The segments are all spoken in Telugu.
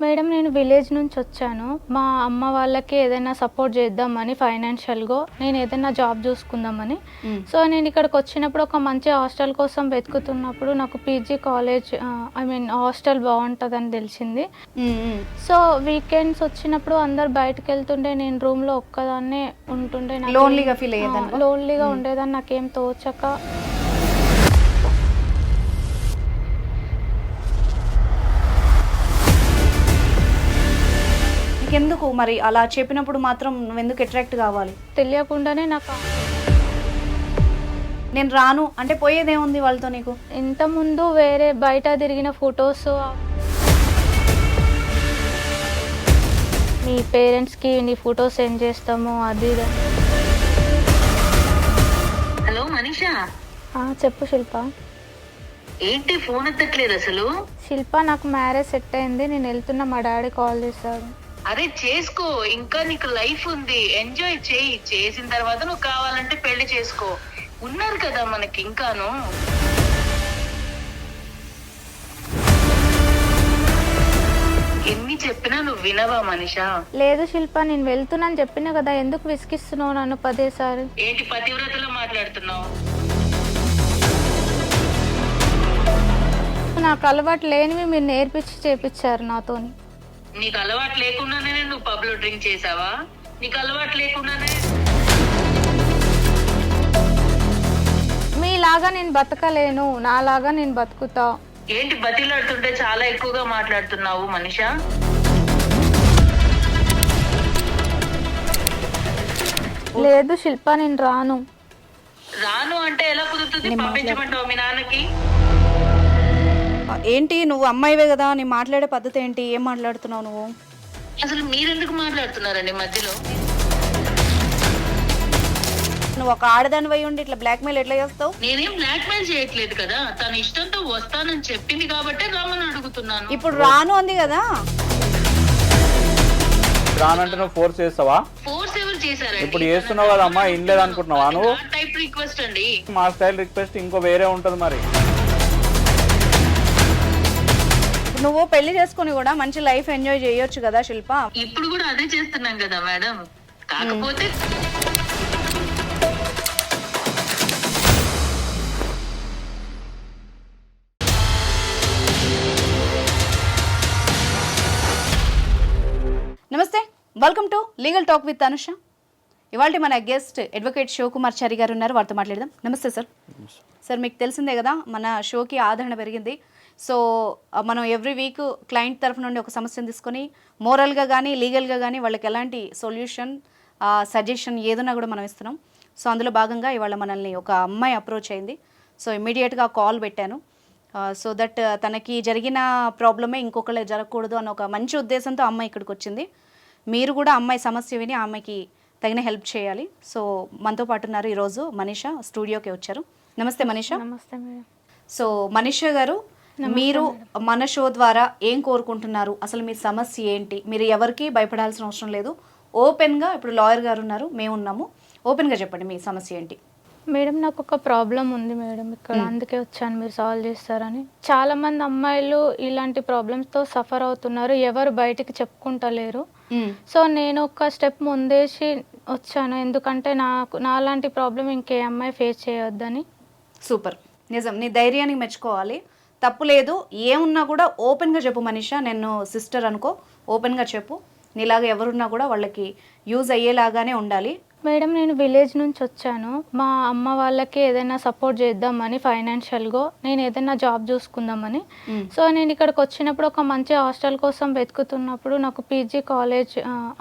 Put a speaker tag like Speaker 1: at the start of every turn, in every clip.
Speaker 1: మేడం నేను విలేజ్ నుంచి వచ్చాను. మా అమ్మ వాళ్ళకి ఏదైనా సపోర్ట్ చేద్దామని ఫైనాన్షియల్‌గా నేను ఏదైనా జాబ్ చూసుకుందామని. సో, నేను ఇక్కడికి వచ్చినప్పుడు ఒక మంచి హాస్టల్ కోసం వెతుకుతున్నప్పుడు నాకు PG college I mean hostel బావుంటదని తెలిసింది. సో, వీకెండ్స్ వచ్చినప్పుడు అందరూ బయటికెళ్తుంటే నేను రూమ్‌లో ఒక్కదాన్నే ఉంటుండే.
Speaker 2: లోన్లీగా ఫీల్ అయ్యేదానివా?
Speaker 1: లోన్లీగా ఉండేదాన్ని. నాకేం తోచక
Speaker 2: నీకెందుకు మరి అలా చెప్పినప్పుడు మాత్రం నువ్వెందుకు అట్రాక్ట్ కావాలి?
Speaker 1: తెలియకుండానే నాకు
Speaker 2: నేను రాను అంటే పోయేదేముంది వాళ్ళతో నీకు?
Speaker 1: ఇంతకుముందు వేరే బయట తిరిగిన ఫొటోస్ మీ పేరెంట్స్‌కి నీ ఫోటో సెండ్ చేస్తాము అది ఇది అని.
Speaker 3: హలో మనీషా,
Speaker 1: చెప్పు శిల్ప.
Speaker 3: ఏంటి ఫోన్ ఎత్తట్లేదు అసలు?
Speaker 1: శిల్ప నాకు మ్యారేజ్ సెట్ అయింది. నేను వెళ్తున్నా, మా డాడీ కాల్ చేశారు.
Speaker 3: అరే చేసుకో, ఇంకా నీకు లైఫ్ ఉంది, ఎంజాయ్ చేయి. చేసిన తర్వాత నువ్వు కావాలంటే పెళ్లి చేసుకో. ఉన్నారు కదా మనకి ఇంకాను. ఎన్ని చెప్పినా నువ్వు వినవా మనీషా?
Speaker 1: లేదు శిల్ప, నేను వెళ్తున్నాను చెప్పినా కదా, ఎందుకు విసిగిస్తున్నావు నన్ను పదేసారి?
Speaker 3: ఏంటి పతివ్రతలో మాట్లాడుతున్నావు?
Speaker 1: నాకు అలవాటు లేనివి మీరు నేర్పించి చేపించారు నాతోని.
Speaker 3: నీకు అలవాటు లేకుండానే నువ్వు పబ్ లో డ్రింక్ చేసావా? నీకు అలవాటు లేకుండానే
Speaker 1: మీలాగా నేను బతకలేను, నాలాగా నేను బతుకుతా.
Speaker 3: ఏంటి బతిలాడుతుంటే చాలా ఎక్కువగా మాట్లాడుతున్నావు మనీషా?
Speaker 1: లేదు శిల్ప, నేను రాను.
Speaker 3: రాను అంటే ఎలా కుదురుతుంది? పంపించమంటావు మీ నాన్నకి?
Speaker 2: ఏంటి నువ్వు అమ్మాయివే కదా, నీ మాట్లాడే పద్ధతి ఏంటి? ఏం మాట్లాడుతున్నావు నువ్వు?
Speaker 3: అసలు మీరెందుకు మాట్లాడుతున్నారండి మధ్యలో?
Speaker 2: నువ్వు ఒక ఆడదానివై ఉండి ఇట్లా బ్లాక్మెయిల్ ఎట్లా చేస్తావు?
Speaker 3: నేనేం బ్లాక్ మెయిల్ చేయట్లేదు కదా, తన ఇష్టంతో వస్తానని చెప్పింది కాబట్టి రమ్మని అడుగుతున్నాను.
Speaker 2: ఇప్పుడు రాను అంది కదా.
Speaker 4: రానంటే నువ్వు ఫోర్స్ చేస్తావా?
Speaker 3: ఫోర్స్ ఎవరు చేశారండి?
Speaker 4: ఇప్పుడు చేస్తున్నావు కదా అమ్మా, ఏం లేదనుకుంటున్నావా నువ్వు?
Speaker 3: టైప్ రిక్వెస్ట్ అండి.
Speaker 4: మా స్టైల్ రిక్వెస్ట్ ఇంకో వేరే ఉంటది మరి.
Speaker 2: నువ్వు పెళ్లి చేసుకుని కూడా మంచి లైఫ్ ఎంజాయ్ చేయొచ్చు కదా శిల్ప.
Speaker 3: ఇప్పుడు కూడా అదే చేస్తున్నాం కదా మేడం. కాకపోతే
Speaker 2: నమస్తే, welcome to legal talk with Anusha. ఇవాళ మన గెస్ట్ అడ్వకేట్ శివకుమార్ చారి గారు ఉన్నారు, వారితో మాట్లాడదాం. నమస్తే సార్. సార్ మీకు తెలిసిందే కదా, మన షోకి ఆదరణ పెరిగింది. సో మనం ఎవ్రీ వీక్ క్లయింట్ తరఫు నుండి ఒక సమస్యను తీసుకొని మోరల్గా కానీ లీగల్గా కానీ వాళ్ళకి ఎలాంటి సొల్యూషన్ సజెషన్ ఏదైనా కూడా మనం ఇస్తున్నాం. సో అందులో భాగంగా ఇవాళ మనల్ని ఒక అమ్మాయి అప్రోచ్ అయింది. సో ఇమ్మీడియట్గా కాల్ పెట్టాను. సో దట్ తనకి జరిగిన ప్రాబ్లమే ఇంకొకళ్ళకి జరగకూడదు అన్న ఒక మంచి ఉద్దేశంతో అమ్మాయి ఇక్కడికి వచ్చింది. మీరు కూడా అమ్మాయి సమస్య విని ఆ అమ్మాయికి తగిన హెల్ప్ చేయాలి. సో మనతో పాటు ఉన్నారు ఈరోజు మనీషా, స్టూడియోకి వచ్చారు. నమస్తే మనీషా.
Speaker 1: నమస్తే మేడం.
Speaker 2: సో మనీషా గారు, మీరు మన షో ద్వారా ఏం కోరుకుంటున్నారు, అసలు మీ సమస్య ఏంటి? మీరు ఎవరికి భయపడాల్సిన అవసరం లేదు. ఓపెన్గా, ఇప్పుడు లాయర్ గారు ఉన్నారు, మేము ఉన్నాము, ఓపెన్గా చెప్పండి మీ సమస్య ఏంటి.
Speaker 1: మేడం నాకు ఒక ప్రాబ్లం ఉంది మేడం ఇక్కడ, అందుకే వచ్చాను, మీరు సాల్వ్ చేస్తారని. చాలా మంది అమ్మాయిలు ఇలాంటి ప్రాబ్లమ్స్తో సఫర్ అవుతున్నారు, ఎవరు బయటికి చెప్పుకుంటలేరు. సో నేను ఒక స్టెప్ ముందేసి వచ్చాను, ఎందుకంటే నాలాంటి ప్రాబ్లం ఇంకే అమ్మాయి ఫేస్ చేయొద్దని.
Speaker 2: సూపర్, నిజం, నీ ధైర్యానికి మెచ్చుకోవాలి. తప్పు లేదు, ఏమున్నా కూడా ఓపెన్గా చెప్పు మనీషా. నేను సిస్టర్ అనుకో, ఓపెన్గా చెప్పు. నీలాగా ఎవరున్నా కూడా వాళ్ళకి యూజ్ అయ్యేలాగానే ఉండాలి.
Speaker 1: మేడం నేను విలేజ్ నుంచి వచ్చాను. మా అమ్మ వాళ్ళకి ఏదైనా సపోర్ట్ చేద్దామని ఫైనాన్షియల్గా నేను ఏదైనా జాబ్ చూసుకుందామని. సో నేను ఇక్కడికి వచ్చినప్పుడు ఒక మంచి హాస్టల్ కోసం వెతుకుతున్నప్పుడు నాకు PG college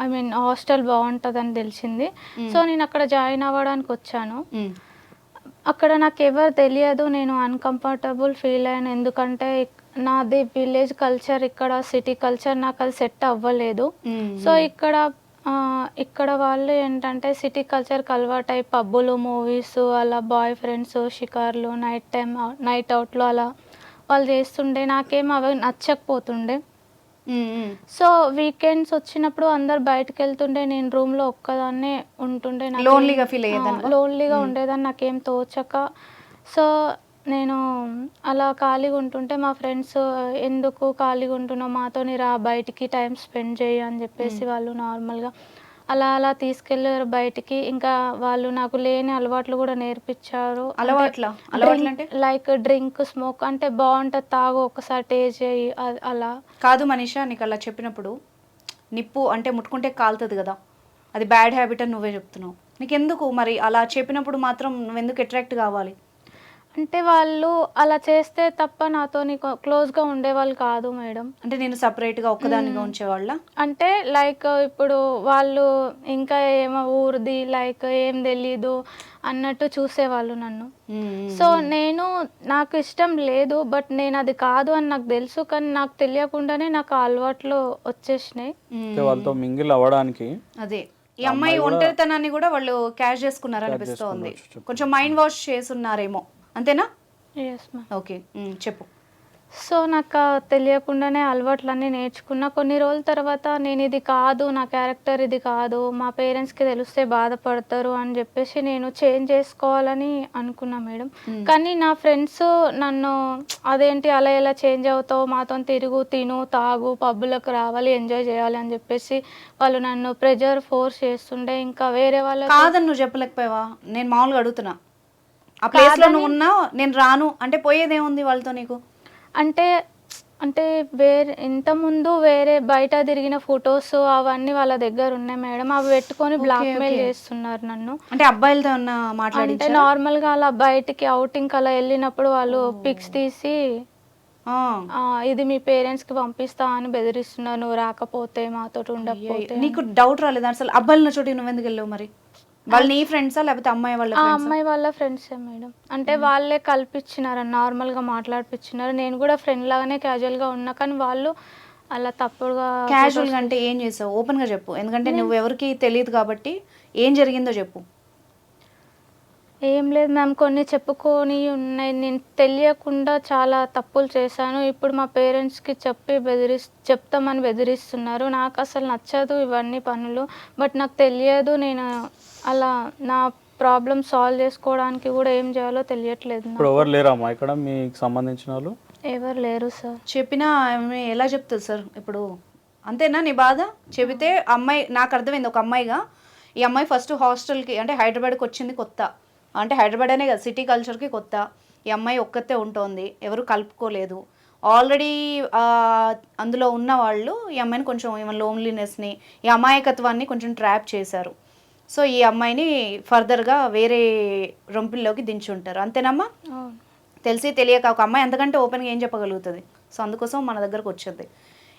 Speaker 1: I mean hostel బాగుంటుందని తెలిసింది. సో నేను అక్కడ జాయిన్ అవ్వడానికి వచ్చాను. అక్కడ నాకు ఎవరు తెలియదు, నేను అన్కంఫర్టబుల్ ఫీల్ అయ్యాను. ఎందుకంటే నాది విలేజ్ కల్చర్, ఇక్కడ సిటీ కల్చర్ నాకు అది సెట్ అవ్వలేదు. సో ఇక్కడ వాళ్ళు ఏంటంటే సిటీ కల్చర్కి అలవాటై పబ్బులు, మూవీస్, అలా బాయ్ ఫ్రెండ్స్, షికార్లు, నైట్ అవుట్లు అలా వాళ్ళు చేస్తుండే. నాకేం అవి నచ్చకపోతుండే. సో వీకెండ్స్ వచ్చినప్పుడు అందరు బయటకు వెళ్తుండే, నేను రూమ్లో ఒక్కదాన్నే ఉంటుండే.
Speaker 2: లోన్లీగా ఫీల్ అయ్యేదాన్ని?
Speaker 1: లోన్లీగా ఉండేదాన్ని, నాకేం తోచక. సో నేను అలా ఖాళీగా ఉంటుంటే మా ఫ్రెండ్స్ ఎందుకు ఖాళీగా ఉంటున్నావు మాతోని రా బయటికి టైం స్పెండ్ చేయి అని చెప్పేసి వాళ్ళు నార్మల్గా అలా అలా తీసుకెళ్ళారు బయటికి. ఇంకా వాళ్ళు నాకు లేని అలవాట్లు కూడా నేర్పించారు.
Speaker 2: అలవాట్లు అంటే
Speaker 1: లైక్ డ్రింక్ స్మోక్ అంటే బాగుంటుంది తాగు ఒకసారి టేస్ట్ చేయి అలా.
Speaker 2: కాదు మనీషా, నీకు అలా చెప్పినప్పుడు నిప్పు అంటే ముట్టుకుంటే కాలుతుంది కదా, అది బ్యాడ్ హ్యాబిట్ అని నువ్వే చెప్తున్నావు. నీకెందుకు మరి అలా చెప్పినప్పుడు మాత్రం నువ్వెందుకు అట్రాక్ట్ కావాలి?
Speaker 1: అంటే వాళ్ళు అలా చేస్తే తప్ప నాతో క్లోజ్గా ఉండేవాళ్ళు కాదు మేడం.
Speaker 2: అంటే నేను సపరేట్గా ఒక్కదానిగా ఉంచేవాళ్ళ?
Speaker 1: అంటే లైక్ ఇప్పుడు వాళ్ళు ఇంకా ఏమో ఊరిది లైక్ ఏం తెలీదు అన్నట్టు చూసేవాళ్ళు నన్ను. సో నేను నాకు ఇష్టం లేదు, బట్ నేను అది కాదు అని నాకు తెలుసు, కానీ నాకు తెలియకుండానే నాకు అలవాట్లు వచ్చేసినాయి
Speaker 4: వాళ్ళతో మింగిల్ అవ్వడానికి.
Speaker 2: అదే ఈ అమ్మాయి ఒంటరితనాన్ని కూడా వాళ్ళు క్యాష్ చేసుకున్నారు అనిపిస్తోంది. కొంచెం మైండ్ వాష్ చేసున్నారేమో, అంతేనా?
Speaker 1: Yes ma'am.
Speaker 2: ఓకే, చెప్పు.
Speaker 1: సో నాకు తెలియకుండానే అలవాట్లన్నీ నేర్చుకున్నా. కొన్ని రోజుల తర్వాత నేను ఇది కాదు, నా క్యారెక్టర్ ఇది కాదు, మా పేరెంట్స్కి తెలిస్తే బాధపడతారు అని చెప్పేసి నేను చేంజ్ చేసుకోవాలని అనుకున్నా మేడం. కానీ నా ఫ్రెండ్స్ నన్ను అదేంటి అలా ఎలా చేంజ్ అవుతావు, మాతో తిరుగు, తిను, తాగు, పబ్బులకు రావాలి, ఎంజాయ్ చేయాలి అని చెప్పేసి వాళ్ళు నన్ను ప్రెజర్ ఫోర్స్ చేస్తుండే. ఇంకా వేరే వాళ్ళు
Speaker 2: కాదని నువ్వు చెప్పలేకపోయావా? నేను మామూలుగా అడుగుతున్నా. ఆ ప్లేస్లో నువ్వు ఉన్నావు, నేను రాను అంటే పోయేదేముంది వాళ్ళతో నీకు?
Speaker 1: అంటే వేరే ఇంతకుముందు వేరే బయట తిరిగిన ఫొటోస్ అవన్నీ వాళ్ళ దగ్గర ఉన్నాయి మేడం. అవి పెట్టుకొని బ్లాక్మెయిల్ చేస్తున్నారు నన్ను.
Speaker 2: అంటే అబ్బాయిలతో ఉన్న మాట్లాడి
Speaker 1: అంటే నార్మల్గా అలా బయటికి అవుటింగ్ అలా వెళ్ళినప్పుడు వాళ్ళు పిక్స్ తీసి ఇది మీ పేరెంట్స్కి పంపిస్తా అని బెదిరిస్తున్నారు, నువ్వు రాకపోతే మాతో ఉండకపోతే.
Speaker 2: నీకు డౌట్ రాలేదు అసలు అబ్బాయిల చోటికి నువ్వెందుకు వెళ్ళావు మరి? వాళ్ళు నీ ఫ్రెండ్సా లేకపోతే అమ్మాయి వాళ్ళ?
Speaker 1: అమ్మాయి వాళ్ళ ఫ్రెండ్సే మేడం. అంటే వాళ్ళే కల్పించినారు, నార్మల్గా మాట్లాడిపించినారు. నేను కూడా ఫ్రెండ్ లాగానే క్యాజువల్గా ఉన్నా, కానీ వాళ్ళు అలా తప్పుడుగా.
Speaker 2: క్యాజువల్గా అంటే ఏం చేసావు? ఓపెన్గా చెప్పు, ఎందుకంటే నువ్వు ఎవరికి తెలియదు కాబట్టి. ఏం జరిగిందో చెప్పు.
Speaker 1: ఏం లేదు మ్యామ్, కొన్ని చెప్పుకొని ఉన్నాయి. నేను తెలియకుండా చాలా తప్పులు చేశాను. ఇప్పుడు మా పేరెంట్స్కి చెప్తామని బెదిరిస్తున్నారు. నాకు అసలు నచ్చదు ఇవన్నీ పనులు, బట్ నాకు తెలియదు. నేను అలా నా ప్రాబ్లమ్ సాల్వ్ చేసుకోవడానికి కూడా ఏం చేయాలో తెలియట్లేదు.
Speaker 4: ఇప్పుడు ఎవరు లేరమ్మా ఇక్కడ మీకు సంబంధించిన వాళ్ళు?
Speaker 1: ఎవరు లేరు సార్.
Speaker 2: చెప్పినా ఎలా చెప్తుంది సార్? ఇప్పుడు అంతేనా నీ బాధ? చెబితే అమ్మాయి, నాకు అర్థమైంది ఒక అమ్మాయిగా, ఈ అమ్మాయి ఫస్ట్ హాస్టల్కి అంటే హైదరాబాద్కి వచ్చింది కొత్త, అంటే హైదరాబాద్ అనే కదా సిటీ కల్చర్కి కొత్త. ఈ అమ్మాయి ఒక్కతే ఉంటుంది, ఎవరు కలుపుకోలేదు. ఆల్రెడీ అందులో ఉన్న వాళ్ళు ఈ అమ్మాయిని కొంచెం ఏమైనా లోన్లీనెస్ని, ఈ అమాయకత్వాన్ని కొంచెం ట్రాప్ చేశారు. సో ఈ అమ్మాయిని ఫర్దర్గా వేరే రొంపుల్లోకి దించి ఉంటారు, అంతేనమ్మా? తెలిసి తెలియక ఒక అమ్మాయి అంతకంటే ఓపెన్గా ఏం చెప్పగలుగుతుంది? సో అందుకోసం మన దగ్గరకు వచ్చింది.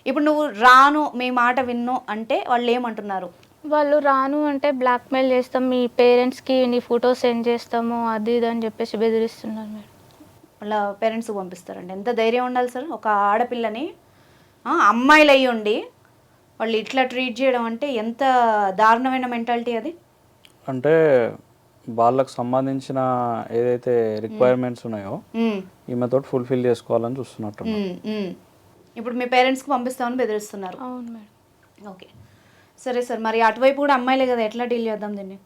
Speaker 2: ఇప్పుడు నువ్వు రాను, మీ మాట విన్ను అంటే వాళ్ళు ఏమంటున్నారు?
Speaker 1: వాళ్ళు రాను అంటే బ్లాక్మెయిల్ చేస్తాం, మీ పేరెంట్స్కి నీ ఫోటో సెండ్ చేస్తాము, అది ఇది అని చెప్పేసి బెదిరిస్తున్నారు మేడం.
Speaker 2: వాళ్ళ పేరెంట్స్కి పంపిస్తారండి. ఎంత ధైర్యం ఉండాలి సార్ ఒక ఆడపిల్లని, అమ్మాయిలు అయ్యి ఉండి వాళ్ళు ఇట్లా ట్రీట్ చేయడం అంటే ఎంత దారుణమైన మెంటాలిటీ అది.
Speaker 4: అంటే వాళ్ళకు సంబంధించిన ఏదైతే రిక్వైర్మెంట్స్ ఉన్నాయో ఈమెతో ఫుల్ఫిల్ చేసుకోవాలని చూస్తున్నట్టు.
Speaker 2: ఇప్పుడు మీ పేరెంట్స్కి పంపిస్తామని బెదిరిస్తున్నారు.
Speaker 1: అవును మేడం.
Speaker 2: ఓకే సరే సార్, మరి అటువైపు కూడా అమ్మాయిలే కదా, ఎట్లా డీల్ చేద్దాం దీన్ని?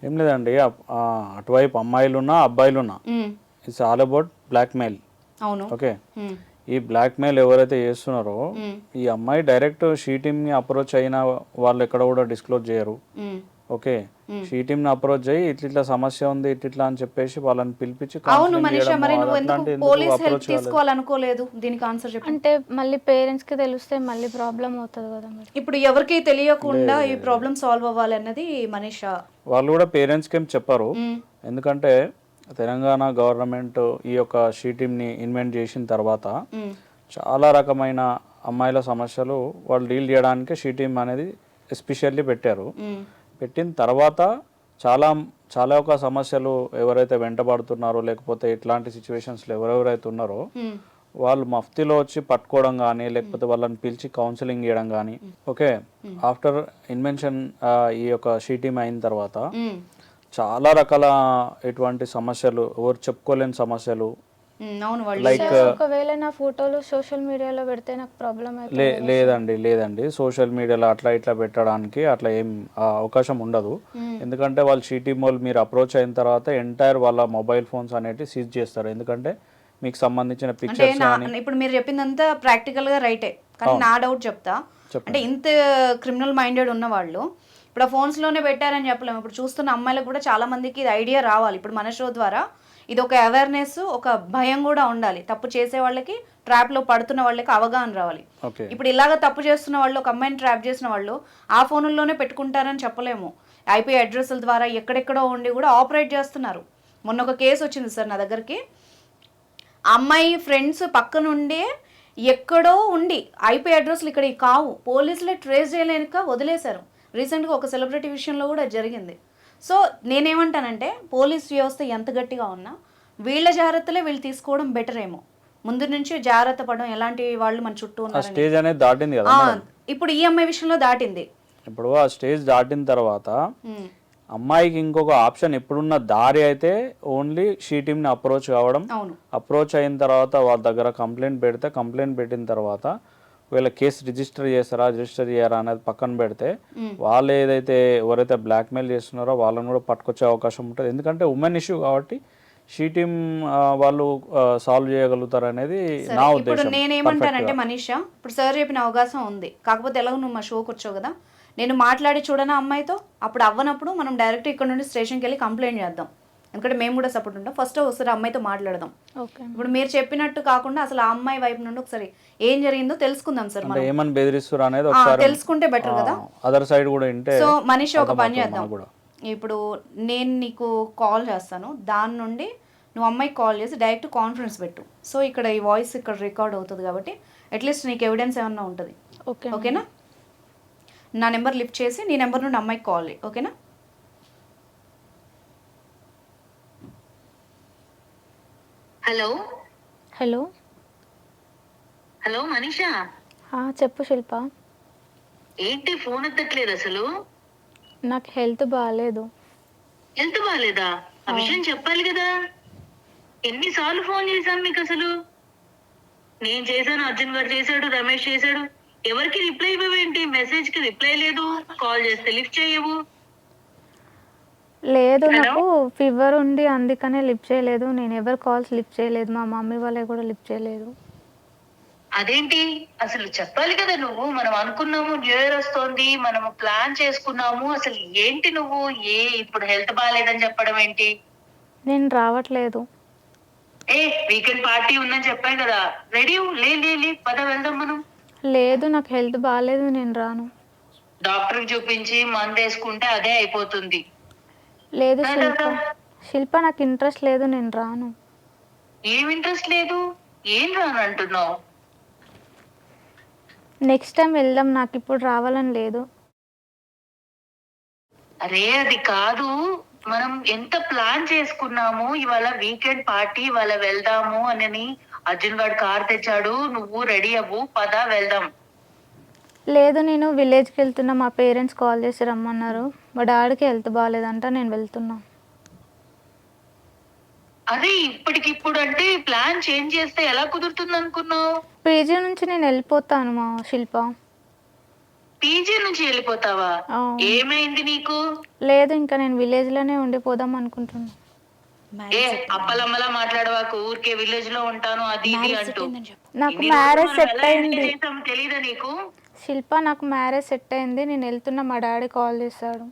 Speaker 4: ఏం లేదండి, అటువైపు అమ్మాయిలున్నా అబ్బాయిలున్నా ఇట్స్ ఆల్ అబౌట్ బ్లాక్మెయిల్.
Speaker 2: అవును.
Speaker 4: ఓకే, ఈ బ్లాక్మెయిల్ ఎవరైతే చేస్తున్నారో ఈ అమ్మాయి డైరెక్ట్ షీ టీమ్ని అప్రోచ్ అయిన వాళ్ళు ఎక్కడ కూడా డిస్క్లోజ్ చేయరు. ఓకే, షీ టీమ్ని అప్రోచ్ అయ్యి ఇట్లా సమస్య ఉంది ఇట్లా అని చెప్పేసి వాళ్ళని పిలిపించి.
Speaker 2: అవును మనీషా, మరి నువ్వు ఎందుకు పోలీస్ హెల్ప్ తీసుకోవాలనుకోలేదు? దీనికి ఆన్సర్ చెప్పు.
Speaker 1: అంటే మళ్ళీ పేరెంట్స్కి తెలిస్తే మళ్ళీ ప్రాబ్లం అవుతుంది కదా మేడం.
Speaker 2: ఇప్పుడు ఎవరికి తెలియకుండా ఈ ప్రాబ్లం సాల్వ్ అవ్వాలి అన్నది మనీషా.
Speaker 4: వాళ్ళు కూడా పేరెంట్స్కి ఏం చెప్పారు, ఎందుకంటే తెలంగాణ గవర్నమెంట్ ఈ యొక్క షీ టీమ్ని ఇన్వెంట్ చేసిన తర్వాత చాలా రకమైన అమ్మాయిల సమస్యలు వాళ్ళు డీల్ చేయడానికి షీ టీమ్ అనేది ఎస్పెషల్లీ పెట్టారు. పెట్టిన తర్వాత చాలా చాలా ఒక సమస్యలు ఎవరైతే వెంటబడుతున్నారో లేకపోతే ఇట్లాంటి సిచ్యువేషన్స్లో ఎవరెవరైతే ఉన్నారో వాళ్ళు మఫ్తీలో వచ్చి పట్టుకోవడం కానీ లేకపోతే వాళ్ళని పిలిచి కౌన్సిలింగ్ చేయడం కానీ. ఓకే, ఆఫ్టర్ ఇన్వెన్షన్ ఈ యొక్క షీ టీమ్ అయిన తర్వాత చాలా రకాల ఎటువంటి సమస్యలు, ఎవరు చెప్పుకోలేని సమస్యలు
Speaker 2: అవును వాళ్ళు
Speaker 4: లైక్
Speaker 1: ఒకవేళ నా ఫోటోలు సోషల్ మీడియాలో పెడితే నాకు ప్రాబ్లం అవుతుంది.
Speaker 4: లేదండి సోషల్ మీడియాలో అట్లా ఇట్లా పెట్టడానికి అట్లా ఏం అవకాశం ఉండదు. ఎందుకంటే వాళ్ళు షీటీమ్ వాళ్ళు మీరు అప్రోచ్ అయిన తర్వాత ఎంటైర్ వాళ్ళ మొబైల్ ఫోన్స్ అనేవి సీజ్ చేస్తారు. ఎందుకంటే మీకు సంబంధించిన
Speaker 2: అంటే
Speaker 4: పిక్చర్స్ కానీ
Speaker 2: ఇప్పుడు మీరు చెప్పిందంతా ప్రాక్టికల్ గా రైటే, కానీ నా డౌట్ చెప్తా. అంటే ఇంత క్రిమినల్ మైండెడ్ ఉన్న వాళ్ళు ఇప్పుడు ఆ ఫోన్స్ లోనే పెట్టారని చెప్పలేము. ఇప్పుడు చూస్తున్న అమ్మాయిలకు కూడా చాలా మందికి ఇది ఐడియా రావాలి. ఇప్పుడు మన షో ద్వారా ఇది ఒక అవేర్నెస్, ఒక భయం కూడా ఉండాలి. తప్పు చేసే వాళ్ళకి, ట్రాప్ లో పడుతున్న వాళ్ళకి అవగాహన రావాలి.
Speaker 4: ఓకే
Speaker 2: ఇప్పుడు ఇలాగ తప్పు చేస్తున్న వాళ్ళు, ఒక అమ్మాయిని ట్రాప్ చేసిన వాళ్ళు ఆ ఫోన్లలోనే పెట్టుకుంటారని చెప్పలేము. ఐపీ అడ్రస్ల ద్వారా ఎక్కడెక్కడో ఉండి కూడా ఆపరేట్ చేస్తున్నారు. మొన్న ఒక కేసు వచ్చింది సార్ నా దగ్గరికి. అమ్మాయి ఫ్రెండ్స్ పక్క నుండే ఎక్కడో ఉండి ఐపీ అడ్రస్లు ఇక్కడ కావు, పోలీసులే ట్రేస్ చేయలేక వదిలేశారు. రీసెంట్గా ఒక సెలబ్రిటీ విషయంలో కూడా జరిగింది. సో నేనేమంటానంటే పోలీస్ వ్యవస్థ ఎంత గట్టిగా ఉన్నా వీళ్ళ జాగ్రత్తలే వీళ్ళు తీసుకోవడం బెటర్ ఏమో. ముందు నుంచి జాగ్రత్త పడడం, ఎలాంటి వాళ్ళు మన చుట్టూ ఉన్నారు
Speaker 4: స్టేజ్ అనేది దాటింది కదా.
Speaker 2: ఇప్పుడు ఈ అమ్మాయి విషయంలో దాటింది.
Speaker 4: ఇప్పుడు ఆ స్టేజ్ దాటిన తర్వాత అమ్మాయికి ఇంకొక ఆప్షన్ ఎప్పుడున్న దారి అయితే ఓన్లీ షీ టీమ్ని అప్రోచ్ కావడం.
Speaker 2: అవును,
Speaker 4: అప్రోచ్ అయిన తర్వాత వాళ్ళ దగ్గర కంప్లైంట్ పెడితే, కంప్లైంట్ పెట్టిన తర్వాత వీళ్ళ కేసు రిజిస్టర్ చేస్తారా రిజిస్టర్ చేయరా అనేది పక్కన పెడితే వాళ్ళు ఏదైతే ఎవరైతే బ్లాక్మెయిల్ చేస్తున్నారో వాళ్ళని కూడా పట్టుకొచ్చే అవకాశం ఉంటుంది. ఎందుకంటే ఉమెన్ ఇష్యూ కాబట్టి షీ టీమ్ వాళ్ళు సాల్వ్ చేయగలుగుతారు అనేది నా
Speaker 2: ఇప్పుడు
Speaker 4: ఉద్దేశం.
Speaker 2: నేనేమంటానంటే మనీషా, ఇప్పుడు సార్ చెప్పిన అవకాశం ఉంది. కాకపోతే ఎలాగో నువ్వు మా షోకి వచ్చావు కదా, నేను మాట్లాడి చూడనా అమ్మాయితో. అప్పుడు అవ్వనప్పుడు మనం డైరెక్ట్ ఇక్కడ నుండి స్టేషన్కి వెళ్ళి కంప్లైంట్ చేద్దాం. ఎందుకంటే మేము కూడా సపోర్ట్ ఉంటాం. ఫస్ట్ ఒకసారి అమ్మాయితో మాట్లాడదాం.
Speaker 1: ఓకే.
Speaker 2: ఇప్పుడు మీరు చెప్పినట్టు కాకుండా అసలు ఆ అమ్మాయి వైపు నుండి ఒకసారి ఏం జరిగిందో తెలుసుకుందాం సార్. మనం
Speaker 4: ఏమని బెదిరిస్తారు అనేది ఒకసారి
Speaker 2: తెలుసుకుంటే బెటర్ కదా.
Speaker 4: అదర్ సైడ్ కూడా ఉంటే.
Speaker 2: సో మనీషా ఒక పని చేద్దాం. ఇప్పుడు నేను నీకు కాల్ చేస్తాను, దాని నుండి నువ్వు అమ్మాయికి కాల్ చేసి డైరెక్ట్ కాన్ఫరెన్స్ పెట్టు. సో ఇక్కడ ఈ వాయిస్ ఇక్కడ రికార్డ్ అవుతుంది కాబట్టి అట్లీస్ట్ నీకు ఎవిడెన్స్ ఏమన్నా ఉంటుంది.
Speaker 1: ఓకే
Speaker 2: ఓకేనా? నా నెంబర్ లిఫ్ట్ చేసి నీ నెంబర్ నుండి అమ్మాయికి కాల్ చేయి. ఓకేనా?
Speaker 3: Hello
Speaker 1: hello.
Speaker 3: హలో మనీషా,
Speaker 1: చెప్పు శిల్ప.
Speaker 3: ఏంటి ఫోన్ ఎత్తట్లేదు అసలు?
Speaker 1: నాకు హెల్త్ బాగాలేదు.
Speaker 3: హెల్త్ బాగాలేదా? ఆ విషయం చెప్పాలి కదా. ఎన్నిసార్లు ఫోన్ చేశాను మీకు అసలు? నేను చేశాను, అర్జున్ గారు చేశాడు, రమేష్ చేశాడు. ఎవరికి రిప్లై ఇవ్వవేంటి? మెసేజ్ కి రిప్లై లేదు, కాల్ చేస్తే లిఫ్ట్ చేయవు.
Speaker 1: లేదు, నాకు ఫీవర్ ఉంది అందుకనే లిఫ్ట్ చేయలేదు. నేను ఎవరు కాల్స్ లిఫ్ట్ చేయలేదు, మా మమ్మీ వాళ్ళే కూడా లిఫ్ట్ చేయలేదు.
Speaker 3: అదేంటి అసలు చెప్పాలి కదా నువ్వు. మనం అనుకున్నాము న్యూ ఇయర్ వస్తోంది, మనము ప్లాన్ చేసుకున్నాము. అసలు ఏంటి నువ్వు ఇప్పుడు హెల్త్ బాగాలేదని చెప్పడం ఏంటి?
Speaker 1: నేను రావట్లేదు.
Speaker 3: వీకెండ్ పార్టీ ఉందని చెప్పాను కదా, రెడీ లే పద వెళ్దాం మనం.
Speaker 1: లేదు, నాకు హెల్త్ బాగాలేదు, నేను రాను.
Speaker 3: డాక్టర్ చూపించి మందు వేసుకుంటే అదే అయిపోతుంది.
Speaker 1: లేదు శిల్ప, నాకు ఇంట్రెస్ట్ లేదు, నేను రాను.
Speaker 3: ఏం ఇంట్రెస్ట్ లేదు? ఏం రాను అంటున్నావు?
Speaker 1: నెక్స్ట్ టైం వెళ్దాం, నాకు ఇప్పుడు రావాలని లేదు.
Speaker 3: అరే అది కాదు, మనం ఎంత ప్లాన్ చేసుకున్నాము. ఇవాళ వీకెండ్ పార్టీ, ఇవాళ వెళ్దాము అని. అర్జున్ గారు కార్ తెచ్చాడు, నువ్వు రెడీ అవ్వు, పద వెళ్దాం.
Speaker 1: లేదు, నేను విలేజ్కి వెళ్తున్నా. మా పేరెంట్స్ కాల్ చేసి రమ్మన్నారు. మా డాడీకి హెల్త్ బాగాలేదంట, నేను వెళ్తున్నా.
Speaker 3: అరే ఇప్పటికిప్పుడు అంటే ప్లాన్ చేంజ్ చేస్తే ఎలా కుదురుతుంది అనుకున్నావు?
Speaker 1: పీజీ నుంచి నేను వెళ్ళిపోతాను మా శిల్ప.
Speaker 3: పీజీ నుంచి వెళ్ళిపోతావా? ఏమైంది నీకు?
Speaker 1: లేదు, ఇంకా నేను విలేజ్ లోనే ఉండిపోదాం అనుకుంటున్నా.
Speaker 3: అప్పలమ్మలా మాట్లాడవాకు. ఊరికే విలేజ్ లో ఉంటాను అది ఇది అంటూ.
Speaker 1: నాకు మ్యారేజ్ సెట్ అయింది.
Speaker 3: తెలీదా నీకు?
Speaker 1: శిల్ప, నాకు మ్యారేజ్ సెట్ అయింది, నేను వెళ్తున్నా. మా డాడీ కాల్ చేశాడు.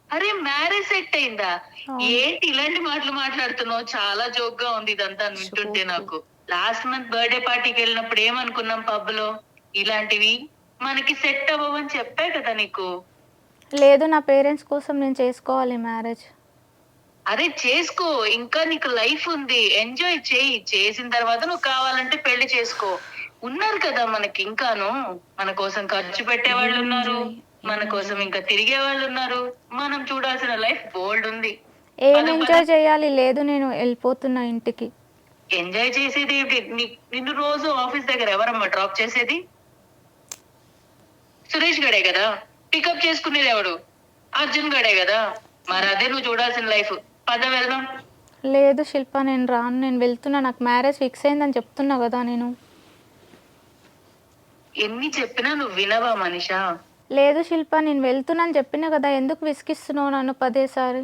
Speaker 3: అరే మ్యారేజ్ సెట్ అయిందా? ఏంటి ఇలాంటి మాటలు మాట్లాడుతున్నావు? చాలా జోక్ గా ఉంది ఇదంతా వింటుంటే నాకు. లాస్ట్ మంత్ బర్త్డే పార్టీకి వెళ్ళినప్పుడు ఏమనుకున్నాం పబ్ లో, ఇలాంటివి మనకి సెట్ అవ్వవని చెప్పా కదా నీకు.
Speaker 1: లేదు, నా పేరెంట్స్ కోసం నేను చేసుకోవాలి మ్యారేజ్.
Speaker 3: అరే చేసుకో, ఇంకా నీకు లైఫ్ ఉంది, ఎంజాయ్ చేయి. చేసిన తర్వాత నువ్వు కావాలంటే పెళ్లి చేసుకో. ఉన్నారు కదా మనకి ఇంకాను, మన కోసం ఖర్చు పెట్టే వాళ్ళు ఉన్నారు, మన కోసం ఇంకా తిరిగే వాళ్ళు ఉన్నారు. మనం చూడాల్సిన లైఫ్ బోల్డ్ ఉంది.
Speaker 1: ఏం ఎంజాయ్ చేయాలి? లేదు, నేను వెళ్ళిపోతున్నా ఇంటికి.
Speaker 3: ఎంజాయ్ చేసేది నిన్ను రోజు ఆఫీస్ దగ్గర ఎవరమ్మా డ్రాప్ చేసేది? సురేష్ గడే కదా. పికప్ చేసుకునేది ఎవడు? అర్జున్ గడే కదా. మరి అదే నువ్వు చూడాల్సిన లైఫ్. పద వెళ్దాం.
Speaker 1: లేదు శిల్ప, నేను రాను, నేను వెళ్తున్నా, నాకు మ్యారేజ్ ఫిక్స్ అయిందని చెప్తున్నా కదా నేను.
Speaker 3: ఎన్ని చెప్పినా నువ్వు వినవా మనిషా?
Speaker 1: లేదు శిల్ప, నేను వెళ్తున్నాను చెప్పినా కదా, ఎందుకు విసిగిస్తున్నావు నన్ను పదేసారి?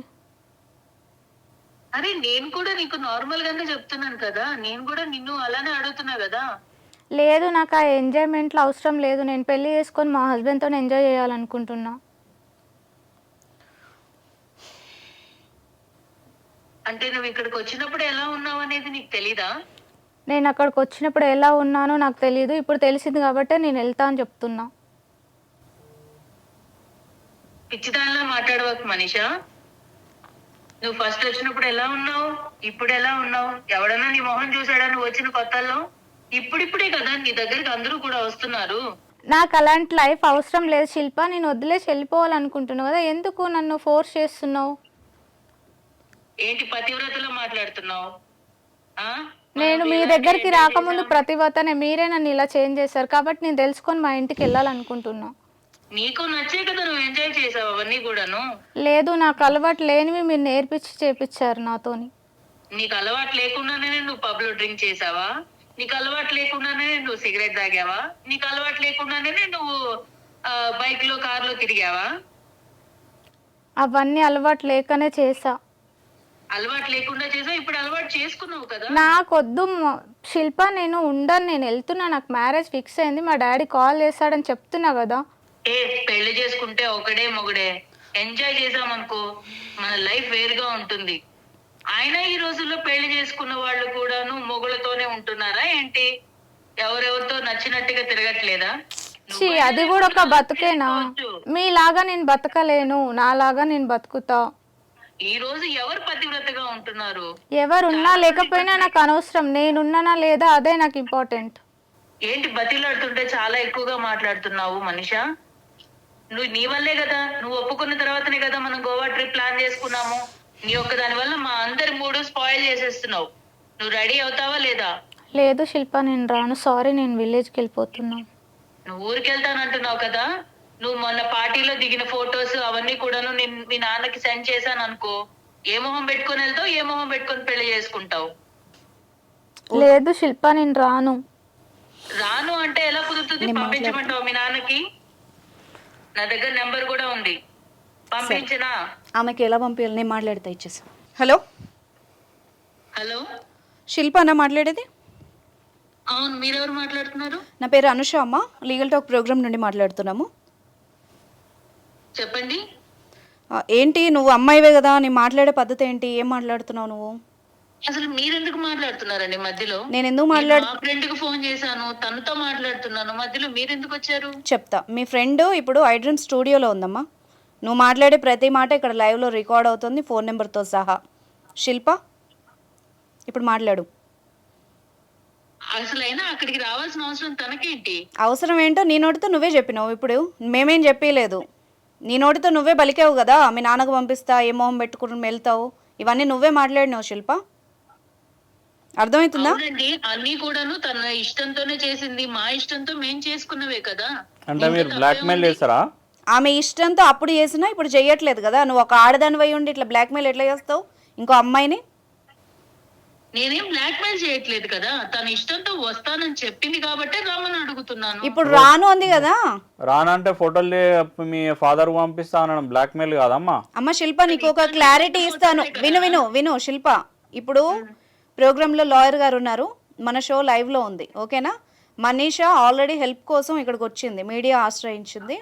Speaker 3: అరే నేను కూడా నీకు నార్మల్ గానే చెప్తున్నాను కదా, నేను కూడా నిన్ను అలానే అడుగుతున్నా కదా.
Speaker 1: లేదు, నాకు ఆ ఎంజాయ్మెంట్లో అవసరం లేదు, నేను పెళ్లి చేసుకొని మా హస్బెండ్తో ఎంజాయ్ చేయాలనుకుంటున్నా.
Speaker 3: అంటే నువ్వు ఇక్కడికి వచ్చినప్పుడు ఎలా ఉన్నావు అనేది నీకు తెలీదా?
Speaker 1: నేను అక్కడికి వచ్చినప్పుడు ఎలా ఉన్నానో నాకు తెలియదు, ఇప్పుడు తెలిసింది కాబట్టి నేను వెళ్తా అని చెప్తున్నా.
Speaker 3: పిచ్చిదానిలా మాట్లాడవకు మనిషా. నువ్వు ఫస్ట్ వచ్చినప్పుడు ఎలా ఉన్నావు, ఇప్పుడు ఎలా ఉన్నావు? ఎవడన్నా నీ మొహం చూసాడా నువ్వు వచ్చిన కొత్తల్లో? ఇప్పుడిప్పుడే కదా నీ దగ్గరికి అందరూ కూడా వస్తున్నారు.
Speaker 1: నాకు అలాంటి లైఫ్ అవసరం లేదు శిల్ప, నేను వదిలేసి వెళ్ళిపోవాలనుకుంటున్నావు కదా, ఎందుకు నన్ను ఫోర్స్ చేస్తున్నావు?
Speaker 3: ఏంటి పతివ్రతలో మాట్లాడుతున్నావు?
Speaker 1: నేను మీ దగ్గరికి రాకముందు ప్రతివతనే, మీరే నన్ను ఇలా చేంజ్ చేశారు కాబట్టి నేను తెలుసుకొని మా ఇంటికి వెళ్ళాలనుకుంటున్నా.
Speaker 3: నీకు నచ్చే కదా నువ్వు ఎంజాయ్ చేసావు అవన్నీ కూడాను.
Speaker 1: లేదు, నాకు అలవాటు లేనివి మీరు నేర్పించి చేపించారు నాతోని.
Speaker 3: నీకు అలవాటు లేకుండానే నువ్వు పబ్ లో డ్రింక్ చేసావా? నీకు అలవాటు లేకుండానే నువ్వు సిగరెట్ తాగావా? నీకు అలవాటు లేకుండానే నువ్వు బైక్ లో కార్ లో తిరిగావా?
Speaker 1: అవన్నీ అలవాటు లేకనే చేసా.
Speaker 3: అలవాటు లేకుండా చేసావు, ఇప్పుడు అలవాటు చేసుకున్నావు కదా.
Speaker 1: నాకొద్దు శిల్ప, నేను ఉండను, నేను వెళ్తున్నా, నాకు మ్యారేజ్ ఫిక్స్ అయింది, మా డాడీ కాల్ చేశాడని చెప్తున్నా కదా.
Speaker 3: పెళ్లి చేసుకుంటే ఒకడే మొగుడే, ఎంజాయ్ చేసామనుకో మన లైఫ్ వేరుగా ఉంటుంది. ఆయన ఈ రోజుల్లో పెళ్లి చేసుకున్న వాళ్ళు కూడాను మొగులతోనే ఉంటున్నారా ఏంటి? ఎవరెవరితో నచ్చినట్టుగా తిరగట్లేదా?
Speaker 1: అది కూడా ఒక బతుకేనా? మీలాగా నేను బతకలేను, నాలాగా నేను బతుకుతా.
Speaker 3: ఈ రోజు ఎవరు పతివ్రతగా ఉంటున్నారు?
Speaker 1: ఎవరున్నా లేకపోయినా నాకు అనవసరం, నేనున్నానా లేదా అదే నాకు ఇంపార్టెంట్.
Speaker 3: ఏంటి బతిలాడుతుంటే చాలా ఎక్కువగా మాట్లాడుతున్నావు మనిషా? నువ్వు నీ వల్లే కదా, నువ్వు ఒప్పుకున్న తర్వాతనే కదా మనం గోవా ట్రిప్ ప్లాన్ చేసుకున్నాము. నీ ఒక్క దాని వల్ల మా అందరి మూడు స్పాయిల్ చేసేస్తున్నావు. నువ్వు రెడీ అవుతావా లేదా?
Speaker 1: లేదు శిల్ప, నేను రాను, సారీ, నేను విలేజ్కి వెళ్ళిపోతున్నా.
Speaker 3: నువ్వు ఊరికి వెళ్తానంటున్నావు కదా, నువ్వు మొన్న పార్టీలో దిగిన ఫొటోస్ అవన్నీ కూడాను మీ నాన్నకి సెండ్ చేశాను అనుకో, ఏ మొహం పెట్టుకొని వెళ్తావు, ఏ మొహం పెట్టుకొని పెళ్లి చేసుకుంటావు?
Speaker 1: లేదు శిల్ప, నేను రాను.
Speaker 3: రాను అంటే ఎలా కుదురుతుంది? పంపించమంటావు మీ నాన్నకి? నా దగ్గర నెంబర్ కూడా ఉంది, పంపించనా?
Speaker 2: ఆమెకి ఎలా పంపించాలి, నేను మాట్లాడితే ఇచ్చేసి. హలో
Speaker 3: హలో,
Speaker 2: శిల్ప అన్న మాట్లాడేది?
Speaker 3: అవును, మీరెవరు మాట్లాడుతున్నారు?
Speaker 2: నా పేరు అనుష అమ్మ, లీగల్ టాక్ ప్రోగ్రామ్ నుండి మాట్లాడుతున్నాము.
Speaker 3: చెప్పండి.
Speaker 2: ఏంటి నువ్వు అమ్మాయివే కదా, నీ మాట్లాడే పద్ధతి ఏంటి, ఏం మాట్లాడుతున్నావు నువ్వు?
Speaker 3: అసలు మీరెందుకు మాట్లాడుతున్నారండి మధ్యలో?
Speaker 2: నేను ఎందుకు
Speaker 3: మా ఫ్రెండ్ కి ఫోన్ చేశాను, తనతో మాట్లాడుతున్నాను, మధ్యలో మీరెందుకు వచ్చారు?
Speaker 2: చెప్తా. మీ ఫ్రెండ్ ఇప్పుడు ఐడ్రీమ్ స్టూడియోలో ఉందమ్మా. నువ్వు మాట్లాడే ప్రతి మాట ఇక్కడ లైవ్లో రికార్డ్ అవుతుంది, ఫోన్ నెంబర్తో సహా. శిల్ప, ఇప్పుడు మాట్లాడు.
Speaker 3: అసలు అయినా అక్కడికి రావాల్సిన అవసరం తనకేంటి?
Speaker 2: అవసరం ఏంటో నీ నోటితో నువ్వే చెప్పినావు, ఇప్పుడు మేమేం చెప్పలేదు. నీ నోటితో నువ్వే బలికావు కదా, మీ నాన్నకు పంపిస్తా, ఏ మొహం పెట్టుకుని వెళ్తావు, ఇవన్నీ నువ్వే మాట్లాడినావు శిల్ప. అర్థమవుతుందా?
Speaker 3: అన్ని కూడాను తన ఇష్టంతోనే చేసింది, మా ఇష్టంతో మేము చేసుకున్నవే కదా.
Speaker 4: అంటే మీరు బ్లాక్ మెయిల్ చేస్తారా?
Speaker 2: ఆమె ఇష్టంతో అప్పుడు చేసినా ఇప్పుడు చెయ్యట్లేదు కదా. నువ్వు ఒక ఆడదానివై ఉండి ఇట్లా బ్లాక్మెయిల్ ఎట్లా చేస్తావు ఇంకో అమ్మాయిని?
Speaker 3: నేనేం బ్లాక్ మెయిల్ చేయట్లేదు కదా, తన ఇష్టంతో వస్తానని చెప్పింది కాబట్టి రమ్మని అడుగుతున్నాను.
Speaker 2: ఇప్పుడు రాను అంది కదా.
Speaker 4: రానంటే ఫోటోలు మీ ఫాదర్ పంపిస్తా అనడం బ్లాక్ మెయిల్ కాదమ్మా.
Speaker 2: అమ్మ శిల్ప, నీకు ఒక క్లారిటీ ఇస్తాను, విను విను విను శిల్ప. ఇప్పుడు ప్రోగ్రాంలో లాయర్ గారు ఉన్నారు, మన షో లైవ్లో ఉంది, ఓకేనా? మనీషా ఆల్రెడీ హెల్ప్ కోసం ఇక్కడికి వచ్చింది, మీడియా ఆశ్రయించింది.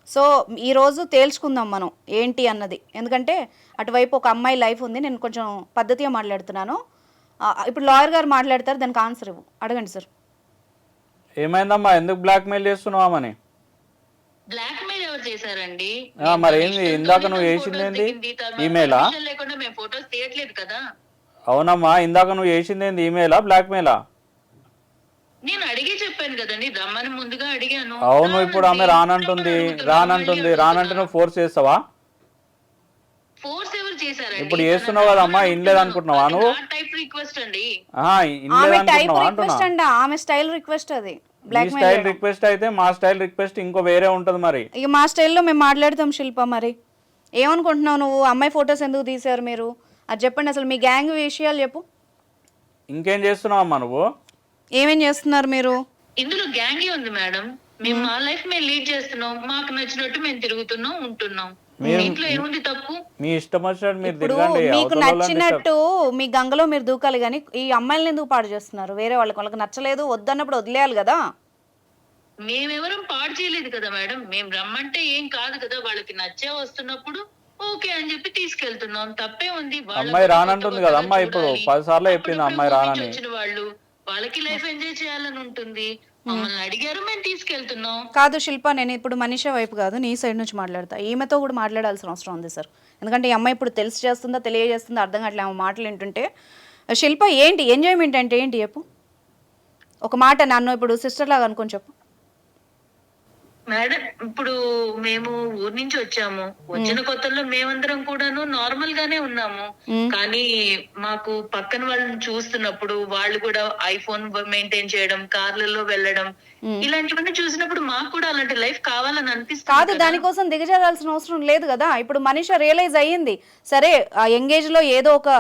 Speaker 2: సో ఈరోజు తేల్చుకుందాం మనం ఏంటి అన్నది, ఎందుకంటే అటువైపు ఒక అమ్మాయి లైఫ్ ఉంది. నేను కొంచెం పద్ధతిగా మాట్లాడుతున్నాను. ఇప్పుడు లాయర్ గారు మాట్లాడతారు, దానికి ఆన్సర్ ఇవ్వు. అడగండి సార్.
Speaker 4: ఏమైందమ్మా, ఎందుకు బ్లాక్ మెయిల్ చేస్తున్నావామని?
Speaker 3: బ్లాక్ మెయిల్ ఎవరు చేశారండి?
Speaker 4: మరి ఏంది ఇందాక నువ్వు చేసింది ఏంది? ఈమెయిలా?
Speaker 3: లేకుండా మేము ఫోటోస్ తీయట్లేదు కదా.
Speaker 4: అవునమ్మా, ఇందాక నువ్వు చేసింది ఏంది? ఈమెయిలా బ్లాక్ మెయిలా?
Speaker 3: నేను అడిగి చెప్పాను కదండి, రమ్మని ముందుగా అడిగాను.
Speaker 4: అవును, ఇప్పుడు ఆమె రానంటుంది, రానంటే నువ్వు ఫోర్స్ చేస్తావా?
Speaker 3: ఫోర్స్ ఎవరు చేశారండి?
Speaker 4: ఇప్పుడు చేస్తున్నావు కదమ్మా, ఇన్లేదు అనుకుంటున్నావా నువ్వు?
Speaker 3: టైప్ రిక్వెస్ట్ అండి.
Speaker 4: ఇన్లేదు అనుకుంటున్నావా అంటున్నా.
Speaker 2: ఆమె స్టైల్ రిక్వెస్ట్ అది.
Speaker 4: మీ స్టైల్ రిక్వెస్ట్ అయితే మా స్టైల్ రిక్వెస్ట్ ఇంకో వేరే ఉంటది. మరి
Speaker 2: ఇక మా స్టైల్లో మేము మాట్లాడతాం శిల్ప. మరి ఏమనుకుంటున్నావు నువ్వు? అమ్మాయి ఫొటోస్ ఎందుకు తీశారు మీరు? అది చెప్పండి, అసలు మీ గ్యాంగ్ విషయాలు చెప్పు.
Speaker 4: ఇంకేం చేస్తున్నావు అమ్మా నువ్వు?
Speaker 2: ఏమేం చేస్తున్నారు మీరు?
Speaker 3: ఇందులో గ్యాంగే ఉంది మేడం. మేము మా లైఫ్ మేము లీడ్ చేస్తున్నాం, మాకు నచ్చినట్టు మేము తిరుగుతున్నాం, ఉంటున్నాం. ఇంట్లో ఏముంది తప్పు?
Speaker 4: మీ ఇష్టం వచ్చినట్టు మీరు
Speaker 2: ఇప్పుడు
Speaker 4: తిరగండి.
Speaker 2: మీకు
Speaker 4: అవతల వాళ్ళని
Speaker 2: నచ్చినట్టు మీ గంగలో మీరు దూకాలి, కానీ ఈ అమ్మాయిలను ఎందుకు పాడు చేస్తున్నారు? వేరే వాళ్ళకి నచ్చలేదు వద్దన్నప్పుడు వదిలేయాలి కదా.
Speaker 3: మేమెవరం పాడు చేయలేదు కదా మేడం. మేము రమ్మంటే ఏం కాదు కదా, వాళ్ళకి నచ్చే వస్తున్నప్పుడు ఓకే అని చెప్పి తీసుకెళ్తున్నాం. తప్పే ఉంది?
Speaker 4: అమ్మాయి రానంటుంది కదా అమ్మా, ఇప్పుడు 10 సార్లు చెప్పింది అమ్మాయి రానని.
Speaker 3: వచ్చిన వాళ్ళు వాళ్ళకి లైఫ్ ఎంజాయ్ చేయాలని ఉంటుంది. మమ్మల్ని అడిగారు, మేము తీసుకెళ్తున్నాం.
Speaker 2: కాదు శిల్ప, నేను ఇప్పుడు మనిషి వైపు కాదు, నీ సైడ్ నుంచి మాట్లాడతా. ఈమెతో కూడా మాట్లాడాల్సిన అవసరం ఉంది సార్. ఎందుకంటే ఈ అమ్మాయి ఇప్పుడు తెలిసి చేస్తుందా తెలియజేస్తుందా అర్థం కావట్లే ఆమె మాటలు వింటుంటే. శిల్ప, ఏంటి ఎంజాయ్మెంట్ అంటే ఏంటి చెప్పు? ఒక మాట నన్ను ఇప్పుడు సిస్టర్ లాగా అనుకొని చెప్పు.
Speaker 3: మేడం, ఇప్పుడు మేము ఊరు నుంచి వచ్చాము. వచ్చిన కొత్తలో మేమందరం కూడాను నార్మల్ గానే ఉన్నాము. కానీ మాకు పక్కన వాళ్ళని చూస్తున్నప్పుడు వాళ్ళు కూడా ఐఫోన్ మెయింటైన్ చేయడం, కార్లలో వెళ్ళడం, ఇలాంటివన్నీ చూసినప్పుడు మాకు కూడా అలాంటి లైఫ్ కావాలని అనిపిస్తుంది.
Speaker 2: కాదు, దానికోసం దిగజారాల్సిన అవసరం లేదు కదా. ఇప్పుడు మనిషి రియలైజ్ అయ్యింది, సరే ఆ యంగేజ్ లో ఏదో ఒక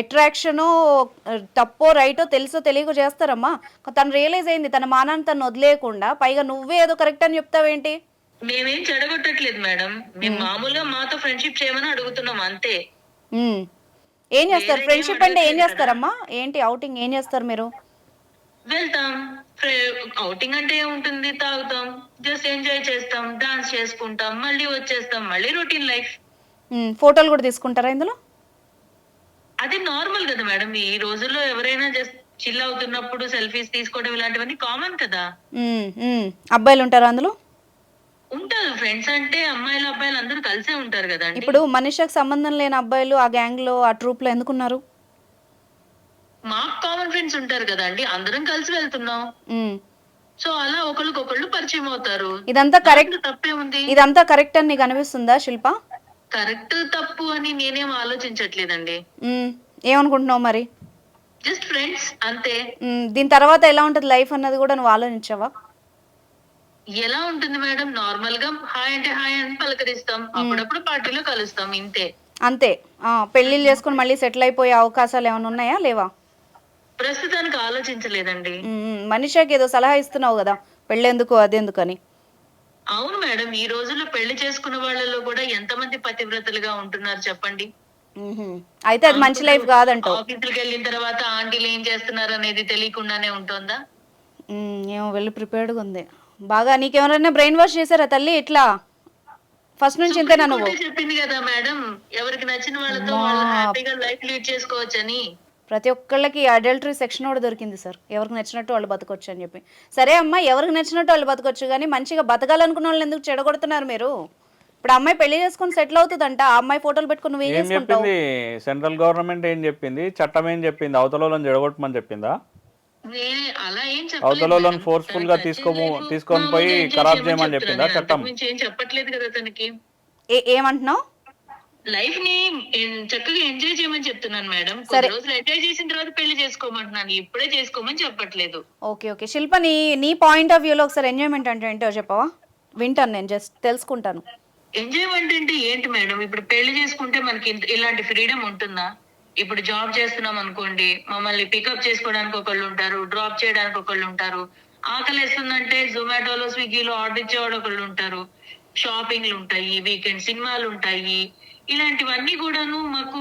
Speaker 2: అట్రాక్షనో తప్పో రైటో తెలుసో తెలియకో చేస్తారమ్మా. తను రియలైజ్ అయింది, తన మానాన్ని తను వదిలేయకుండా పైగా నువ్వే ఏదో కరెక్ట్ అని చెప్తావేంటి?
Speaker 3: మేమేం చెడగొట్టట్లేదు మేడం. మేము మామూలుగా మాతో ఫ్రెండ్షిప్ చేయమని అడుగుతున్నాం అంతే.
Speaker 2: ఏం చేస్తారు? ఫ్రెండ్షిప్ అంటే ఏం చేస్తారమ్మా? ఏంటి అవుటింగ్ ఏం చేస్తారు మీరు?
Speaker 3: వెళ్తాం. అవుటింగ్ అంటే ఏముంటుంది? తాగుతాం, జస్ట్ ఎంజాయ్ చేస్తాం, డాన్స్ చేసుకుంటాం, మళ్ళీ వచ్చేస్తాం, మళ్ళీ రొటీన్ లైఫ్.
Speaker 2: ఫోటోలు కూడా తీసుకుంటారా ఇందులో?
Speaker 3: అది నార్మల్ కదా మేడం. ఈ రోజుల్లో ఎవరైనా జస్ట్ చిల్ అవుతున్నప్పుడు సెల్ఫీస్ తీసుకోవడం ఇలాంటివన్నీ కామన్ కదా.
Speaker 2: అబ్బాయిలు ఉంటారా అందులో?
Speaker 3: ఉంటారు. ఫ్రెండ్స్ అంటే అమ్మాయిలు అబ్బాయిలు అందరూ కలిసే ఉంటారు కదా.
Speaker 2: ఇప్పుడు మనిషికి సంబంధం లేని అబ్బాయిలు ఆ గ్యాంగ్ లో ఆ ట్రూప్ లో ఎందుకున్నారు?
Speaker 3: మాకు కామన్ ఫ్రెండ్స్ ఉంటారు కదా అండి, అందరం కలిసి వెళ్తున్నాం. సో అలా ఒకరికొకళ్ళు పరిచయం అవుతారు.
Speaker 2: ఇదంతా కరెక్ట్?
Speaker 3: తప్పే ఉంది?
Speaker 2: ఇదంతా కరెక్ట్ అని నీకు అనిపిస్తుందా శిల్ప?
Speaker 3: కరెక్ట్ తప్పు అని నేనేం ఆలోచించట్లేదండి.
Speaker 2: ఏమనుకుంటున్నావు మరి?
Speaker 3: జస్ట్ ఫ్రెండ్స్ అంతే.
Speaker 2: దీని తర్వాత ఎలా ఉంటది లైఫ్ అన్నది కూడా నువ్వు ఆలోచించావా?
Speaker 3: ఎలా ఉంటుంది మేడం? నార్మల్ గా హాయ్ అంటే హాయ్ అని పలకరిస్తాం, అప్పుడప్పుడు పార్టీలో కలుస్తాం, ఇంతే.
Speaker 2: అంతే. పెళ్లిళ్ళు చేసుకుని మళ్ళీ సెటిల్ అయిపోయే అవకాశాలు ఏమైనా ఉన్నాయా లేవా?
Speaker 3: ప్రస్తుతానికి ఆలోచించలేదండి.
Speaker 2: మనిషికి ఏదో సలహా ఇస్తున్నావు కదా, పెళ్ళెందుకు అదెందుకు అని.
Speaker 3: అవును మేడం, ఈ రోజుల్లో పెళ్లి చేసుకున్న వాళ్ళలో కూడా ఎంతమంది పతివ్రతలుగా ఉంటున్నారు చెప్పండి.
Speaker 2: అయితే అది మంచి లైఫ్ కాదంటావు.
Speaker 3: ఆఫీసులకు వెళ్ళిన తర్వాత ఆంటీలు ఏం చేస్తున్నారు అనేది తెలియకుండానే ఉంటుందా?
Speaker 2: ఏమో వెళ్ళి ప్రిపేర్డ్గా ఉంది బాగా. నీకెవరైనా బ్రెయిన్ వాష్ చేశారా తల్లి ఇట్లా? ఫస్ట్ నుంచి ఇంతేనా నువ్వు?
Speaker 3: చెప్పింది కదా మేడం, ఎవరికి నచ్చిన వాళ్ళతో వాళ్ళు హ్యాపీగా లైఫ్ లీడ్ చేసుకోవచ్చని.
Speaker 2: ప్రతి ఒక్కళ్ళకి అడల్టరీ సెక్షన్ కూడా దొరికింది సార్, ఎవరికి నచ్చినట్టు వాళ్ళు బతకొచ్చు అని చెప్పి. సరే అమ్మా, ఎవరికి నచ్చినట్టు వాళ్ళు బతకొచ్చు, కానీ మంచిగా బతకాలనుకున్న వాళ్ళని ఎందుకు చెడగొడుతున్నారు మీరు? ఇప్పుడు అమ్మాయి పెళ్లి చేసుకుని సెటిల్ అవుతుందంట, ఆ అమ్మాయి ఫోటోలు పెట్టుకుని నువ్వు ఏం చేసుకుంటావు?
Speaker 4: సెంట్రల్ గవర్నమెంట్ ఏం చెప్పింది? చట్టం ఏం చెప్పింది? అవతల వాళ్ళని జడగొట్టమని చెప్పిందా?
Speaker 3: అలా ఏం
Speaker 4: అవతల వాళ్ళని ఫోర్స్ఫుల్ గా తీసుకొని పోయి ఖరాబ్ చేయమని చెప్పిందా చట్టం?
Speaker 3: ఏం చెప్పట్లేదు కదా తనకి.
Speaker 2: ఏమంటున్నావు?
Speaker 3: లైఫ్ ని చక్కగా ఎంజాయ్ చేయమని చెప్తున్నాను మేడం. కొన్ని రోజులు ఎంజాయ్ చేసిన తర్వాత పెళ్లి చేసుకోమంటున్నాను, ఇప్పుడే చేసుకోమని చెప్పట్లేదు.
Speaker 2: ఓకే ఓకే శిల్ప, నీ పాయింట్ ఆఫ్ వ్యూలో ఒకసారి ఎంజాయ్మెంట్ అంటే ఏంటో చెప్పవా? వింటాను, నేను జస్ట్ తెలుసుకుంటాను.
Speaker 3: ఎంజాయ్మెంట్ అంటే ఏంటి మేడం? ఇప్పుడు పెళ్లి చేసుకుంటే మనకి ఇలాంటి ఫ్రీడమ్ ఉంటుందా? ఇప్పుడు జాబ్ చేస్తున్నాం అనుకోండి, మమ్మల్ని పికప్ చేసుకోవడానికి ఒకళ్ళు ఉంటారు, డ్రాప్ చేయడానికి ఒకళ్ళు ఉంటారు. ఆకలి వేస్తుందంటే జొమాటోలో స్విగ్గీలో ఆర్డర్ ఇచ్చేవాడు ఒకళ్ళు ఉంటారు. షాపింగ్లు ఉంటాయి, వీకెండ్ సినిమాలు ఉంటాయి, ఇలాంటివన్నీ కూడాను మాకు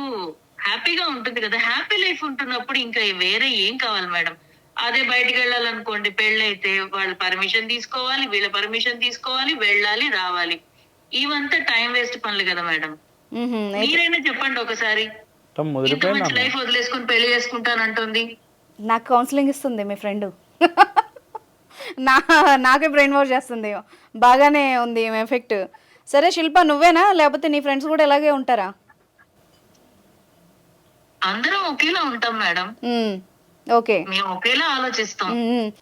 Speaker 3: హ్యాపీగా ఉంటుంది కదా. హ్యాపీ లైఫ్ ఉంటున్నప్పుడు ఇంకా వేరే ఏం కావాలి మేడం? అదే బయటికి వెళ్ళాలనుకోండి, పెళ్ళైతే వాళ్ళు పర్మిషన్ తీసుకోవాలి, వీళ్ళ పర్మిషన్ తీసుకోవాలి, వెళ్ళాలి రావాలి, ఇవంతా టైం వేస్ట్ పనులు కదా మేడం. మీరైనా చెప్పండి ఒకసారి. ఇంత మంచి లైఫ్ వదిలేసుకుని పెళ్లి చేసుకుంటానంటుంది.
Speaker 2: నాకు కౌన్సిలింగ్ ఇస్తుంది మీ ఫ్రెండ్, నాకే బ్రెయిన్ వాష్ చేస్తుంది. బాగానే ఉంది ఎఫెక్ట్. సరే శిల్ప, నువ్వేనా లేకపోతే నీ ఫ్రెండ్స్ కూడా ఇలాగే ఉంటారా?
Speaker 3: అందరం ఒకేలా ఉంటాం మేడం.
Speaker 2: ఓకే,
Speaker 3: మేము ఒకేలా ఆలోచిస్తాం.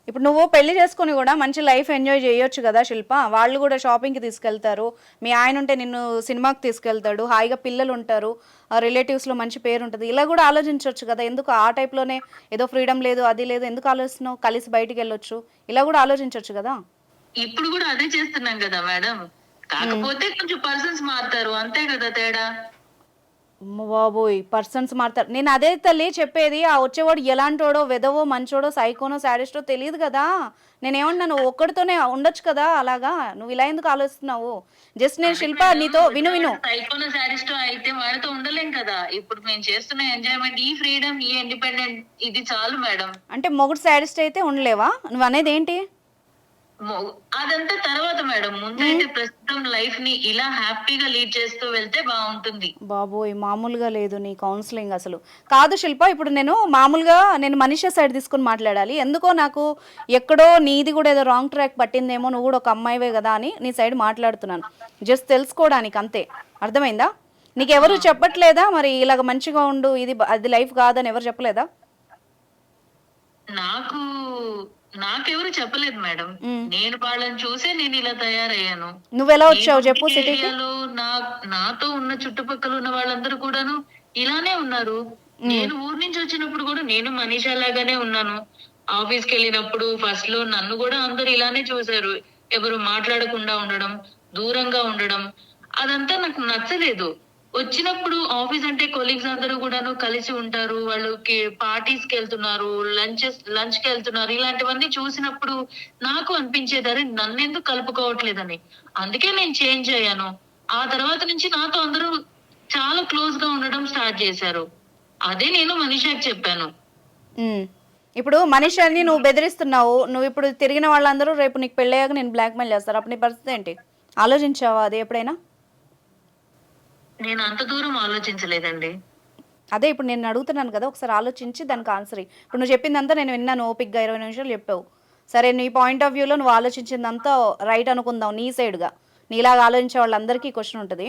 Speaker 2: ఇప్పుడు నువ్వు పెళ్లి చేసుకుని కూడా మంచి లైఫ్ ఎంజాయ్ చేయొచ్చు కదా శిల్ప. వాళ్ళు కూడా షాపింగ్కి తీసుకెళ్తారు, మీ ఆయన ఉంటే నిన్ను సినిమాకి తీసుకెళ్తాడు, హాయిగా పిల్లలు ఉంటారు, రిలేటివ్స్లో మంచి పేరు ఉంటుంది. ఇలా కూడా ఆలోచించవచ్చు కదా. ఎందుకు ఆ టైప్లోనే ఏదో ఫ్రీడమ్ లేదు అది లేదు ఎందుకు ఆలోచిస్తున్నావు? కలిసి బయటికి వెళ్ళొచ్చు, ఇలా కూడా ఆలోచించవచ్చు కదా.
Speaker 3: ఇప్పుడు కూడా అదే చేస్తున్నాం కదా మేడం, కాకపోతే కొంచెం పర్సన్స్ మారుతారు, అంతే కదా తేడా.
Speaker 2: అమ్మ బాబోయ్, పర్సన్స్ మారుతారు. నేను అదే తల్లి చెప్పేది, ఆ వచ్చేవాడు ఎలాంటోడో, వెదవో, మంచోడో, సైకోనో, సాడిస్టో తెలియదు కదా. నేనేమన్నాను, ఒక్కడితోనే ఉండొచ్చు కదా అలాగా, నువ్వు ఇలా ఎందుకు ఆలోచిస్తున్నావు? జస్ట్ నేను శిల్ప నీతో విను.
Speaker 3: సైకోలో సాడిస్టో అయితే వాడితో ఉండలేం కదా. ఇప్పుడు మేము చేస్తున్న ఎంజాయ్మెంట్, ఈ ఫ్రీడమ్, ఈ ఇండిపెండెంట్, ఇది చాలు మేడం.
Speaker 2: అంటే మొగుడు సాడిస్ట్ అయితే ఉండలేవా? నువ్వు అనేది ఏంటి?
Speaker 3: అదంతా తర్వాత మేడం. ముందైతే ప్రస్తుతం లైఫ్ ని ఇలా హ్యాపీగా లీడ్ చేస్తూ వెళ్తే బాగుంటుంది.
Speaker 2: బాబోయ్, మామూలుగా లేదు నీ కౌన్సిలింగ్ అసలు. కాదు శిల్ప, ఇప్పుడు నేను మామూలుగా నేను మనిషి సైడ్ తీసుకుని మాట్లాడాలి. ఎందుకో నాకు ఎక్కడో నీది కూడా ఏదో రాంగ్ ట్రాక్ పట్టిందేమో, నువ్వు కూడా ఒక అమ్మాయివే కదా అని నీ సైడ్ మాట్లాడుతున్నాను, జస్ట్ తెలుసుకోవడానికి అంతే. అర్థమైందా? నీకెవరు చెప్పట్లేదా మరి ఇలాగ మంచిగా ఉండు, ఇది అది లైఫ్ కాదని ఎవరు చెప్పలేదా?
Speaker 3: నాకెవరు చెప్పలేదు మేడం. నేను వాళ్ళని చూసే నేను ఇలా తయారయ్యాను.
Speaker 2: నువ్వెలా వచ్చావు చెప్పు సిటీకి?
Speaker 3: నాతో ఉన్న చుట్టుపక్కల ఉన్న వాళ్ళందరూ కూడాను ఇలానే ఉన్నారు. నేను ఊరు నుంచి వచ్చినప్పుడు కూడా నేను మనీషా లాగానే ఉన్నాను. ఆఫీస్కి వెళ్ళినప్పుడు ఫస్ట్ లో నన్ను కూడా అందరు ఇలానే చూశారు. ఎవరు మాట్లాడకుండా ఉండడం, దూరంగా ఉండడం, అదంతా నాకు నచ్చలేదు. వచ్చినప్పుడు ఆఫీస్ అంటే కొలీగ్స్ అందరూ కూడాను కలిసి ఉంటారు, వాళ్ళకి పార్టీస్ కి వెళ్తున్నారు, లంచ్ కి వెళ్తున్నారు. ఇలాంటివన్నీ చూసినప్పుడు నాకు అనిపించేదాన్ని నన్నెందుకు కలుపుకోవట్లేదని. అందుకే నేను చేంజ్ అయ్యాను. ఆ తర్వాత నుంచి నాతో అందరూ చాలా క్లోజ్ గా ఉండడం స్టార్ట్ చేశారు. అదే నేను మనీషాకి చెప్పాను.
Speaker 2: ఇప్పుడు మనీషాని నువ్వు బెదిరిస్తున్నావు, నువ్వు ఇప్పుడు తిరిగిన వాళ్ళందరూ రేపు నీకు పెళ్ళయ్యాక నేను బ్లాక్మెయిల్ చేస్తారు, అప్పుడు నీ పరిస్థితి ఏంటి? ఆలోచించావా అది ఎప్పుడైనా?
Speaker 3: నేను అంత దూరం ఆలోచించలేదండి.
Speaker 2: అదే ఇప్పుడు నేను అడుగుతున్నాను కదా, ఒకసారి ఆలోచించి దానికి ఆన్సర్. ఇప్పుడు నువ్వు చెప్పిందంతా నేను విన్నాను, ఓపిక్గా 20 నిమిషాలు చెప్పావు. సరే, నీ పాయింట్ ఆఫ్ వ్యూలో నువ్వు ఆలోచించిందంతా రైట్ అనుకుందాం, నీ సైడ్గా. నీలాగా ఆలోచించే వాళ్ళందరికీ క్వశ్చన్ ఉంటుంది.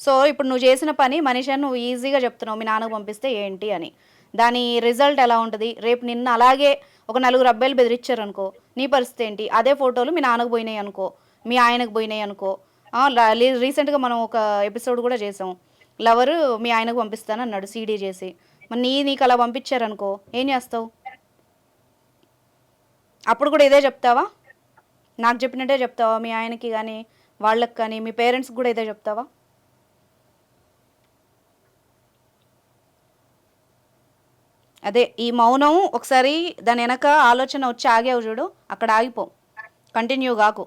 Speaker 2: సో ఇప్పుడు నువ్వు చేసిన పని మనిషిని నువ్వు ఈజీగా చెప్తున్నావు మీ నాన్నకు పంపిస్తే ఏంటి అని. దాని రిజల్ట్ ఎలా ఉంటుంది? రేపు నిన్న అలాగే ఒక 4 అబ్బాయిలు బెదిరించారు అనుకో, నీ పరిస్థితి ఏంటి? అదే ఫోటోలు మీ నాన్నకు పోయినాయి అనుకో, మీ ఆయనకు పోయినాయి అనుకో. రీసెంట్గా మనం ఒక ఎపిసోడ్ కూడా చేసాం, లవరు మీ ఆయనకు పంపిస్తాను అన్నాడు సీడీ చేసి. మరి నీకు అలా పంపించారనుకో ఏం చేస్తావు? అప్పుడు కూడా ఇదే చెప్తావా? నాకు చెప్పినట్టే చెప్తావా? మీ ఆయనకి కానీ వాళ్ళకి కానీ మీ పేరెంట్స్కి కూడా ఇదే చెప్తావా? అదే ఈ మౌనం, ఒకసారి దాని వెనక ఆలోచన వచ్చి ఆగావు చూడు, అక్కడ ఆగిపో, కంటిన్యూ కాకు.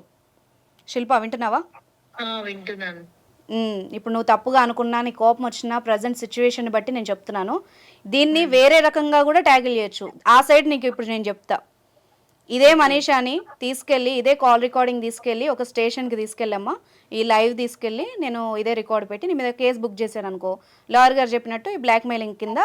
Speaker 2: శిల్ప వింటున్నావా?
Speaker 3: వింటున్నాను.
Speaker 2: ఇప్పుడు నువ్వు తప్పుగా అనుకున్నా, నీ కోపం వచ్చినా, ప్రజెంట్ సిచ్యువేషన్ బట్టి నేను చెప్తున్నాను. దీన్ని వేరే రకంగా కూడా ట్యాకిల్ చేయొచ్చు. ఆ సైడ్ నీకు ఇప్పుడు నేను చెప్తా. ఇదే మనీషాని తీసుకెళ్ళి, ఇదే కాల్ రికార్డింగ్ తీసుకెళ్ళి ఒక స్టేషన్కి తీసుకెళ్ళమ్మా, ఈ లైవ్ తీసుకెళ్ళి నేను ఇదే రికార్డ్ పెట్టి నీ మీద కేసు బుక్ చేశాను అనుకో, లాయర్ గారు చెప్పినట్టు ఈ బ్లాక్మెయిలింగ్ కింద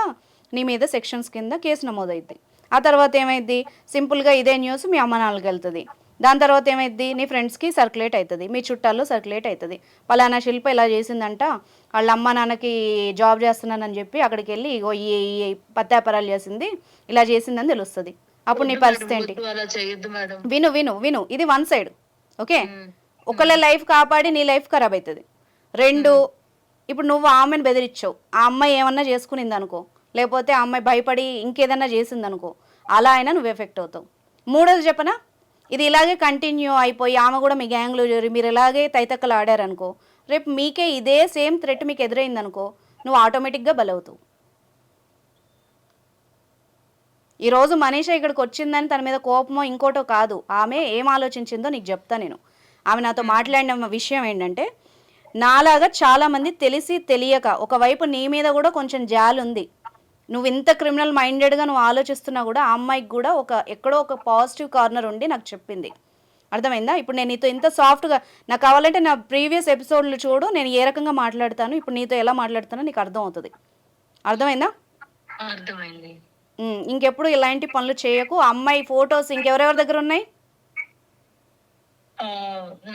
Speaker 2: నీ మీద సెక్షన్స్ కింద కేసు నమోదవుద్ది. ఆ తర్వాత ఏమైద్ది, సింపుల్గా ఇదే న్యూస్ మీ అమ్మ నాన్నకి వెళ్తుంది. దాని తర్వాత ఏమైద్ది, నీ ఫ్రెండ్స్కి సర్క్యులేట్ అవుతుంది, మీ చుట్టాల్లో సర్క్యులేట్ అవుతుంది. పలానా శిల్ప ఇలా చేసిందంట, వాళ్ళ అమ్మ నాన్నకి జాబ్ చేస్తున్నానని చెప్పి అక్కడికి వెళ్ళి ఇగో ఈ పత్యాపరాలు చేసింది, ఇలా చేసిందని తెలుస్తుంది. అప్పుడు నీ పరిస్థితి ఏంటి? విను విను విను, ఇది వన్ సైడ్. ఓకే, ఒకళ్ళ లైఫ్ కాపాడి నీ లైఫ్ ఖరాబ్ అవుతుంది. 2, ఇప్పుడు నువ్వు ఆమెను బెదిరించావు, ఆ అమ్మాయి ఏమన్నా చేసుకునింది అనుకో, లేకపోతే ఆ అమ్మాయి భయపడి ఇంకేదన్నా చేసింది అనుకో, అలా అయినా నువ్వు ఎఫెక్ట్ అవుతావు. 3వది చెప్పనా, ఇది ఇలాగే కంటిన్యూ అయిపోయి ఆమె కూడా మీ గ్యాంగ్లో చేరి మీరు ఇలాగే తైతక్కలు ఆడారనుకో, రేపు మీకే ఇదే సేమ్ థ్రెట్ మీకు ఎదురైందనుకో, నువ్వు ఆటోమేటిక్గా బలవుతావు. ఈరోజు మనీషా ఇక్కడికి వచ్చిందని తన మీద కోపమో ఇంకోటో కాదు, ఆమె ఏం ఆలోచించిందో నీకు చెప్తా నేను. ఆమె నాతో మాట్లాడిన విషయం ఏంటంటే, నాలాగా చాలామంది తెలిసి తెలియక, ఒకవైపు నీ మీద కూడా కొంచెం జాలి ఉంది, నువ్వు ఇంత క్రిమినల్ మైండెడ్గా నువ్వు ఆలోచిస్తున్నా కూడా ఆ అమ్మాయికి కూడా ఎక్కడో ఒక పాజిటివ్ కార్నర్ ఉండి నాకు చెప్పింది. అర్థమైందా? ఇప్పుడు నేను నీతో ఇంత సాఫ్ట్గా, నాకు కావాలంటే నా ప్రీవియస్ ఎపిసోడ్లు చూడు, నేను ఏ రకంగా మాట్లాడతాను, ఇప్పుడు నీతో ఎలా మాట్లాడుతానో నీకు అర్థం అవుతుంది. అర్థమైందా?
Speaker 3: అర్థమైంది.
Speaker 2: ఇంకెప్పుడు ఇలాంటి పనులు చేయకు. అమ్మాయి ఫొటోస్ ఇంకెవరెవరి దగ్గర ఉన్నాయి?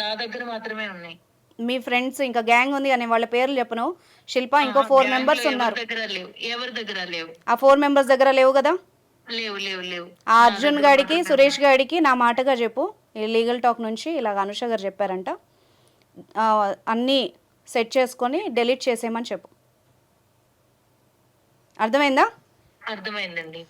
Speaker 3: నా దగ్గర మాత్రమే ఉన్నాయి.
Speaker 2: మీ ఫ్రెండ్స్ ఇంకా గ్యాంగ్ ఉంది అనే వాళ్ళ పేర్లు చెప్పను. శిల్ప, ఇంకో 4 మెంబర్స్ ఉన్నారు.
Speaker 3: ఎవరి దగ్గర లేవు.
Speaker 2: ఆ 4 మెంబర్స్ దగ్గర లేవు కదా?
Speaker 3: లేవు.
Speaker 2: ఆ అర్జున్ గాడికి, సురేష్ గాడికి నా మాటగా చెప్పు, ఈ లీగల్ టాక్ నుంచి ఇలాగ అనుష గారు చెప్పారంట, అన్నీ సెట్ చేసుకొని డెలీట్ చేసేయమని చెప్పు. అర్థమైందా?
Speaker 3: అర్థమైందండి.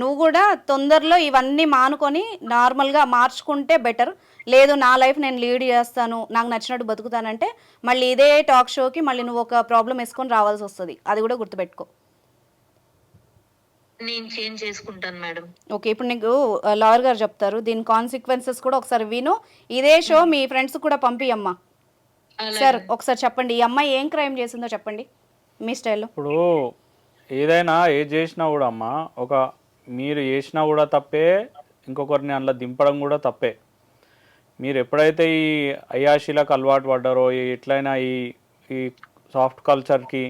Speaker 2: నువ్వు కూడా తొందరలో ఇవన్నీ మానుకొని నార్మల్గా మార్చుకుంటే బెటర్. లేదు నా లైఫ్ నేను లీడ్ చేస్తాను, నాకు నచ్చినట్టు బతుకుతానంటే మళ్ళీ ఇదే టాక్ షోకి మళ్ళీ నువ్వు ఒక ప్రాబ్లం వేసుకొని రావాల్సి వస్తుంది. అది కూడా గుర్తుపెట్టుకో.
Speaker 3: నేను చేంజ్ చేసుకుంటాను మేడం.
Speaker 2: ఓకే, ఇప్పుడు నీకు లాయర్ గారు చెప్తారు, దీని కాన్సిక్వెన్సెస్ కూడా ఒకసారి విను. ఇదే షో మీ ఫ్రెండ్స్ కూడా పంపియమ్మా. సార్ ఒకసారి చెప్పండి, ఈ అమ్మాయి ఏం క్రైమ్ చేసిందో చెప్పండి మీ స్టైల్లో.
Speaker 4: ఇప్పుడు ఏదైనా ఏది చేసినా కూడా అమ్మ, ఒక మీరు చేసినా కూడా తప్పే, ఇంకొకరిని అందులో దింపడం కూడా తప్పే. మీరు ఎప్పుడైతే ఈ అయాశీలకు అలవాటు పడ్డారో, ఎట్లయినా ఈ ఈ సాఫ్ట్ కల్చర్కి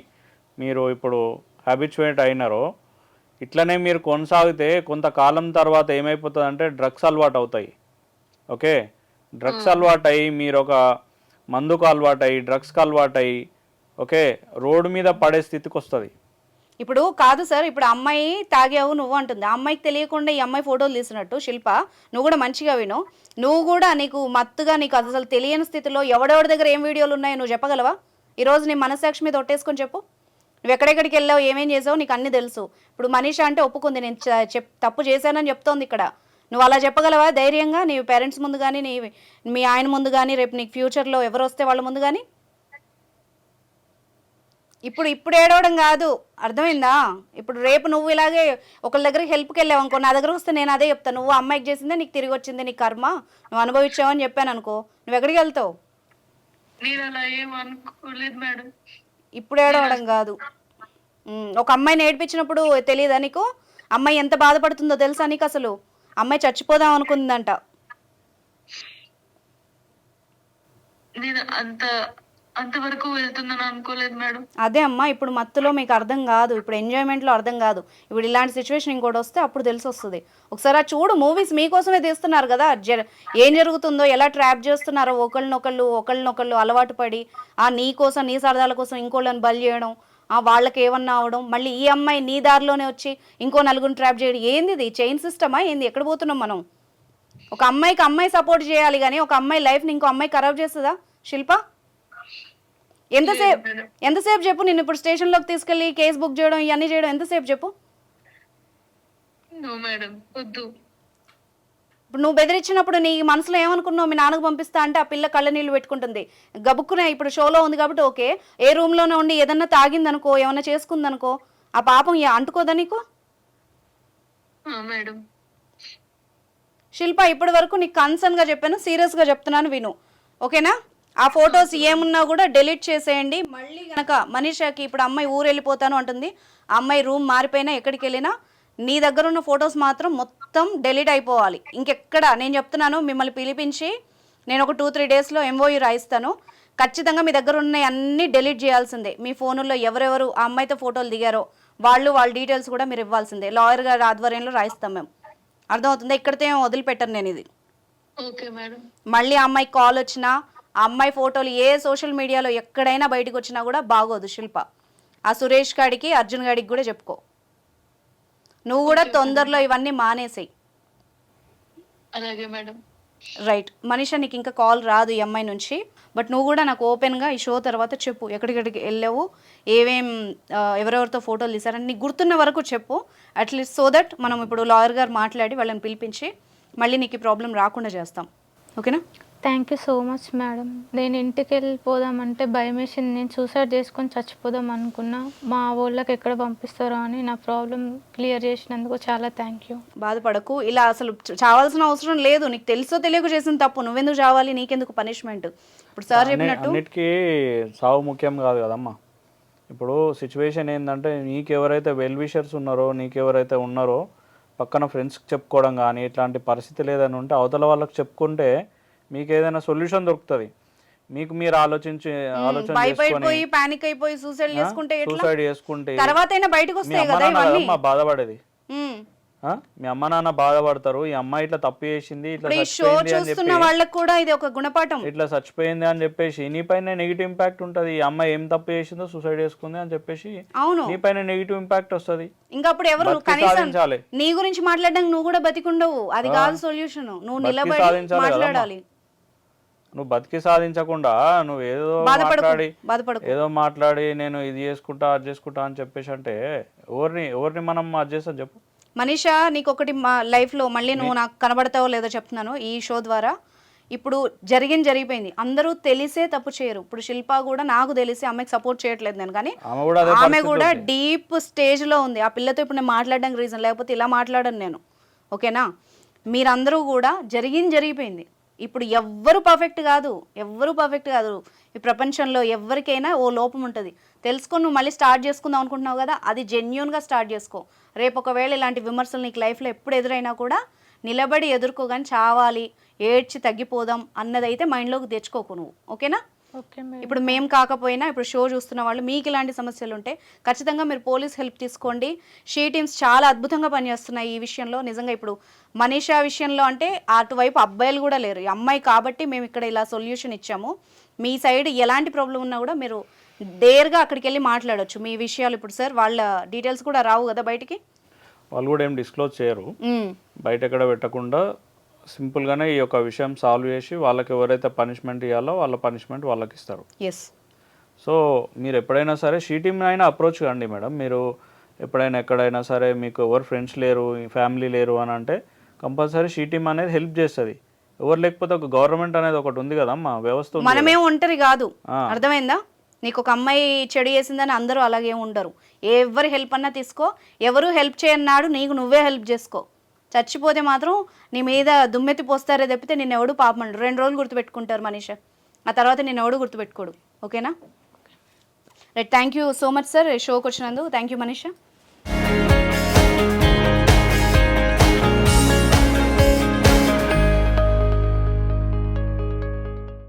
Speaker 4: మీరు ఇప్పుడు హ్యాబిచువేట్ అయినారో, ఇట్లనే మీరు కొనసాగితే కొంతకాలం తర్వాత ఏమైపోతుందంటే డ్రగ్స్ అలవాటు అవుతాయి. ఓకే, డ్రగ్స్ అలవాటు అయ్యి మీరు ఒక మందుకు అలవాటు అయ్యి డ్రగ్స్కి అలవాటు అయ్యి ఓకే రోడ్డు మీద పడే స్థితికి వస్తుంది.
Speaker 2: ఇప్పుడు కాదు సార్, ఇప్పుడు అమ్మాయి తాగావు నువ్వు అంటుంది, ఆ అమ్మాయికి తెలియకుండా ఈ అమ్మాయి ఫోటోలు తీసినట్టు. శిల్ప, నువ్వు కూడా మంచిగా విను. నువ్వు కూడా నీకు మత్తుగా నీకు అసలు తెలియని స్థితిలో ఎవడెవడి దగ్గర ఏం వీడియోలు ఉన్నాయో నువ్వు చెప్పగలవా? ఈరోజు నీ మనస్సాక్షి మీద ఒట్టేసుకొని చెప్పు. నువ్వు ఎక్కడెక్కడికి వెళ్ళావు, ఏమేం చేసావు, నీకు అన్నీ తెలుసు. ఇప్పుడు మనీషా అంటే ఒప్పుకుంది, నేను తప్పు చేశానని చెప్తోంది ఇక్కడ. నువ్వు అలా చెప్పగలవా ధైర్యంగా నీ పేరెంట్స్ ముందు కానీ, మీ ఆయన ముందు కానీ, రేపు నీకు ఫ్యూచర్లో ఎవరు వస్తే వాళ్ళ ముందు కానీ? ఇప్పుడు ఏడవడం కాదు, అర్థమైందా? ఇప్పుడు రేపు నువ్వు ఇలాగే ఒకళ్ళ దగ్గరికి హెల్ప్కి వెళ్ళావు అనుకో, నా దగ్గర వస్తే నేను అదే చెప్తాను, నువ్వు అమ్మాయికి చేసిందే నీకు తిరిగి వచ్చింది, నీ కర్మ, నువ్వు అనుభవించావు అని చెప్పాను అనుకో, నువ్వు ఎక్కడికి వెళ్తావు?
Speaker 3: నేను అలా ఏం అనుకోలేదు మేడం.
Speaker 2: ఇప్పుడు ఏడవడం కాదు. ఒక అమ్మాయిని ఏడిపించినప్పుడు తెలియదా నీకు? అమ్మాయి ఎంత బాధపడుతుందో తెలుసా నీకు? అసలు అమ్మాయి చచ్చిపోదాం అనుకుందంట.
Speaker 3: నేను అంతవరకు వెళ్తుందని అనుకోలేదు మేడం.
Speaker 2: అదే అమ్మా, ఇప్పుడు మత్తులో మీకు అర్థం కాదు, ఇప్పుడు ఎంజాయ్మెంట్లో అర్థం కాదు. ఇప్పుడు ఇలాంటి సిచ్యువేషన్ ఇంకోటి వస్తే అప్పుడు తెలిసి వస్తుంది. ఒకసారి చూడు, మూవీస్ మీకోసమే తీస్తున్నారు కదా, ఏం జరుగుతుందో, ఎలా ట్రాప్ చేస్తున్నారో, ఒకళ్ళనొకళ్ళు అలవాటు పడి నీ కోసం, నీ సరదాల కోసం ఇంకోళ్ళని బలి చేయడం, వాళ్ళకి ఏమన్నా అవడం, మళ్ళీ ఈ అమ్మాయి నీ దారిలోనే వచ్చి ఇంకో నలుగురిని ట్రాప్ చేయడం. ఏంది ఇది? చైన్ సిస్టమా ఏంది? ఎక్కడ పోతున్నాం మనం? ఒక అమ్మాయికి అమ్మాయి సపోర్ట్ చేయాలి కానీ ఒక అమ్మాయి లైఫ్ని ఇంకో అమ్మాయి ఖరాబ్ చేస్తుందా శిల్ప? ఎంతసేపు చెప్పు? నేను ఇప్పుడు స్టేషన్లోకి తీసుకెళ్ళి కేసు బుక్ చేయడం, ఇవన్నీ చేయడం ఎంతసేపు చెప్పు? ఇప్పుడు నువ్వు బెదిరించినప్పుడు నీ మనసులో ఏమనుకున్నావు? మీ నాన్నకు పంపిస్తా అంటే ఆ పిల్ల కళ్ళ నీళ్ళు పెట్టుకుంటుంది. గబుక్కునే ఇప్పుడు షోలో ఉంది కాబట్టి ఓకే, ఏ రూమ్లోనే ఉండి ఏదన్నా తాగిందనుకో, ఏమన్నా చేసుకుందనుకో, ఆ పాపం అంటుకోదా నీకు? శిల్ప, ఇప్పటి వరకు నీకు కన్సర్న్గా చెప్పాను, సీరియస్గా చెప్తున్నాను, విను ఓకేనా? ఆ ఫొటోస్ ఏమున్నా కూడా డెలీట్ చేసేయండి. మళ్ళీ కనుక మనీషాకి ఇప్పుడు అమ్మాయి ఊరు వెళ్ళిపోతాను అంటుంది, ఆ అమ్మాయి రూమ్ మారిపోయినా ఎక్కడికి వెళ్ళినా నీ దగ్గర ఉన్న ఫొటోస్ మాత్రం మొత్తం డెలీట్ అయిపోవాలి. ఇంకెక్కడ నేను చెప్తున్నాను, మిమ్మల్ని పిలిపించి నేను ఒక 2-3 డేస్లో MOU రాయిస్తాను. ఖచ్చితంగా మీ దగ్గర ఉన్న అన్నీ డెలీట్ చేయాల్సిందే. మీ ఫోనుల్లో ఎవరెవరు ఆ అమ్మాయితో ఫోటోలు దిగారో వాళ్ళ డీటెయిల్స్ కూడా మీరు ఇవ్వాల్సిందే. లాయర్ గారి ఆధ్వర్యంలో రాయిస్తాం మేము. అర్థమవుతుందా? ఇక్కడితో ఏం వదిలిపెట్టను నేను ఇది. మళ్ళీ ఆ అమ్మాయికి కాల్ వచ్చినా, ఆ అమ్మాయి ఫోటోలు ఏ సోషల్ మీడియాలో ఎక్కడైనా బయటకు వచ్చినా కూడా బాగోదు శిల్ప. ఆ సురేష్ గాడికి, అర్జున్ గాడికి కూడా చెప్పుకో. నువ్వు కూడా తొందరలో ఇవన్నీ మానేసేయి.
Speaker 3: అలాగే మేడం.
Speaker 2: రైట్ మనీషా, నీకు ఇంకా కాల్ రాదు ఈ అమ్మాయి నుంచి. బట్ నువ్వు కూడా నాకు ఓపెన్గా ఈ షో తర్వాత చెప్పు, ఎక్కడికెక్కడికి వెళ్ళావు, ఎవరెవరితో ఫోటోలు తీసారని నీకు గుర్తున్న వరకు చెప్పు. అట్లీస్ట్ సో దట్ మనం ఇప్పుడు లాయర్ గారు మాట్లాడి వాళ్ళని పిలిపించి మళ్ళీ నీకు ఈ ప్రాబ్లం రాకుండా చేస్తాం. ఓకేనా?
Speaker 1: Thank you so much madam. నేను ఇంటికి వెళ్ళిపోదామంటే భయం వేసింది. నేను సూసైడ్ చేసుకొని చచ్చిపోదాం అనుకున్నా. మా వాళ్ళకి ఎక్కడ పంపిస్తారో అని నా ప్రాబ్లం క్లియర్ చేసినందుకు చాలా థ్యాంక్ యూ.
Speaker 2: బాధపడకు, ఇలా అసలు చావాల్సిన అవసరం లేదు. నీకు తెలుసో తెలియక చేసిన తప్పు, నువ్వెందుకు చావాలి, నీకెందుకు పనిష్మెంట్? ఇప్పుడు సార్ చెప్పినట్టు
Speaker 4: అన్నిటికీ సావు ముఖ్యం కాదు కదమ్మా. ఇప్పుడు సిచ్యువేషన్ ఏంటంటే, నీకు ఎవరైతే వెల్ విషర్స్ ఉన్నారో, నీకు ఎవరైతే ఉన్నారో పక్కన ఫ్రెండ్స్కి చెప్పుకోవడం కానీ ఇట్లాంటి పరిస్థితులు ఏదైనా ఉంటే అవతల వాళ్ళకి చెప్పుకుంటే మీకు ఏదైనా సొల్యూషన్ దొరుకుతుంది. మీకు మీరు ఆలోచన
Speaker 2: భయపడిపోయి పానిక్ అయిపోయి సూసైడ్
Speaker 4: చేసుకుంటే
Speaker 2: తర్వాత అయినా బయటకు వస్తాయి కదా ఇవన్నీ.
Speaker 4: బాధపడేది మీ అమ్మ నాన్న బాధపడతారు. ఈ అమ్మాయి ఇట్లా తప్పు చేసింది, ఇట్లా
Speaker 2: చూస్తున్న వాళ్ళకి కూడా ఇది ఒక గుణపాఠం,
Speaker 4: ఇట్లా చచ్చిపోయింది అని చెప్పేసి నీ పైన నెగిటివ్ ఇంపాక్ట్ ఉంటుంది. ఈ అమ్మాయి ఏం తప్పు చేసిందో సూసైడ్ చేసుకుంది అని చెప్పేసి నీ పైన నెగిటివ్ ఇంపాక్ట్ వస్తుంది.
Speaker 2: ఇంకా అప్పుడు ఎవరు కనీసం నీ గురించి మాట్లాడడానికి నువ్వు కూడా బతికుండవు. అది కాదు సొల్యూషన్. నువ్వు నిలబడి మాట్లాడాలి.
Speaker 4: నువ్వు బతికి సాధించకుండా నువ్వు ఏదో మాట్లాడి నేను ఇది చేసుకుంటా అది చేసుకుంటా అని చెప్పేసి అంటే ఎవరిని మనం అది చేస్తాం చెప్పు.
Speaker 2: మనీషా, నీకు ఒకటి మా లైఫ్లో మళ్ళీ నువ్వు నాకు కనబడతావో లేదో చెప్తున్నాను ఈ షో ద్వారా. ఇప్పుడు జరిగిపోయింది, అందరూ తెలిసే తప్పు చేయరు. ఇప్పుడు శిల్ప కూడా నాకు తెలిసి అమ్మాయికి సపోర్ట్ చేయట్లేదు నేను, కానీ ఆమె కూడా డీప్ స్టేజ్లో ఉంది. ఆ పిల్లతో ఇప్పుడు నేను మాట్లాడడానికి రీజన్, లేకపోతే ఇలా మాట్లాడను నేను. ఓకేనా, మీరందరూ కూడా జరిగిపోయింది. ఇప్పుడు ఎవ్వరు పర్ఫెక్ట్ కాదు, ఈ ప్రపంచంలో ఎవరికైనా ఓ లోపం ఉంటుంది. తెలుసుకొని నువ్వు మళ్ళీ స్టార్ట్ చేసుకుందాం అనుకుంటున్నావు కదా, అది జెన్యూన్గా స్టార్ట్ చేసుకో. రేపు ఒకవేళ ఇలాంటి విమర్శలు నీకు లైఫ్లో ఎప్పుడు ఎదురైనా కూడా నిలబడి ఎదుర్కోగాని చావాలి, ఏడ్చి తగ్గిపోదాం అన్నదైతే మైండ్లోకి తెచ్చుకోకు నువ్వు. ఓకేనా,
Speaker 1: ఓకే మేడం.
Speaker 2: ఇప్పుడు మేము కాకపోయినా ఇప్పుడు షో చూస్తున్న వాళ్ళు మీకు ఇలాంటి సమస్యలు ఉంటే ఖచ్చితంగా మీరు పోలీస్ హెల్ప్ తీసుకోండి. షీ టీమ్స్ చాలా అద్భుతంగా పనిచేస్తున్నాయి ఈ విషయంలో. నిజంగా ఇప్పుడు మనీషా విషయంలో అంటే అటువైపు అబ్బాయిలు కూడా లేరు, ఈ అమ్మాయి కాబట్టి మేము ఇక్కడ ఇలా సొల్యూషన్ ఇచ్చాము. మీ సైడ్ ఎలాంటి ప్రాబ్లం ఉన్నా కూడా మీరు డేర్గా అక్కడికి వెళ్ళి మాట్లాడొచ్చు మీ విషయాలు. ఇప్పుడు సార్ వాళ్ళ డీటెయిల్స్ కూడా రావు కదా బయటికి,
Speaker 4: వాళ్ళు కూడా ఏం డిస్క్లోజ్ చేయరు, బయట ఎక్కడ పెట్టకుండా సింపుల్గానే ఈ యొక్క విషయం సాల్వ్ చేసి వాళ్ళకి ఎవరైతే పనిష్మెంట్ ఇవ్వాలో వాళ్ళ పనిష్మెంట్ వాళ్ళకి ఇస్తారు.
Speaker 2: ఎస్.
Speaker 4: సో మీరు ఎప్పుడైనా సరే షీ టీమ్ని అయినా అప్రోచ్ కండి మేడం. మీరు ఎప్పుడైనా ఎక్కడైనా సరే మీకు ఎవరు ఫ్రెండ్స్ లేరు, ఫ్యామిలీ లేరు అని అంటే కంపల్సరీ షీ టీమ్ అనేది హెల్ప్ చేస్తుంది. ఎవరు లేకపోతే ఒక గవర్నమెంట్ అనేది ఒకటి ఉంది కదమ్మా, వ్యవస్థ.
Speaker 2: మనమేం ఒంటరి కాదు, అర్థమైందా? నీకు ఒక అమ్మాయి చెడు చేసిందని అందరూ అలాగే ఉండరు. ఎవరి హెల్ప్ అన్నా తీసుకో, ఎవరు హెల్ప్ చేయన్నాడు నీకు నువ్వే హెల్ప్ చేసుకో. చచ్చిపోతే మాత్రం నీ మీద దుమ్మెత్తి పోస్తారే తప్పితే నిన్ను ఎవడు పాపమంటారు. 2 రోజులు గుర్తుపెట్టుకుంటారు మనీషా, ఆ తర్వాత నిన్ను ఎవడు గుర్తుపెట్టుకోడు. ఓకేనా, right. Thank you so much sir షోకి వచ్చినందుకు. Thank you Manisha.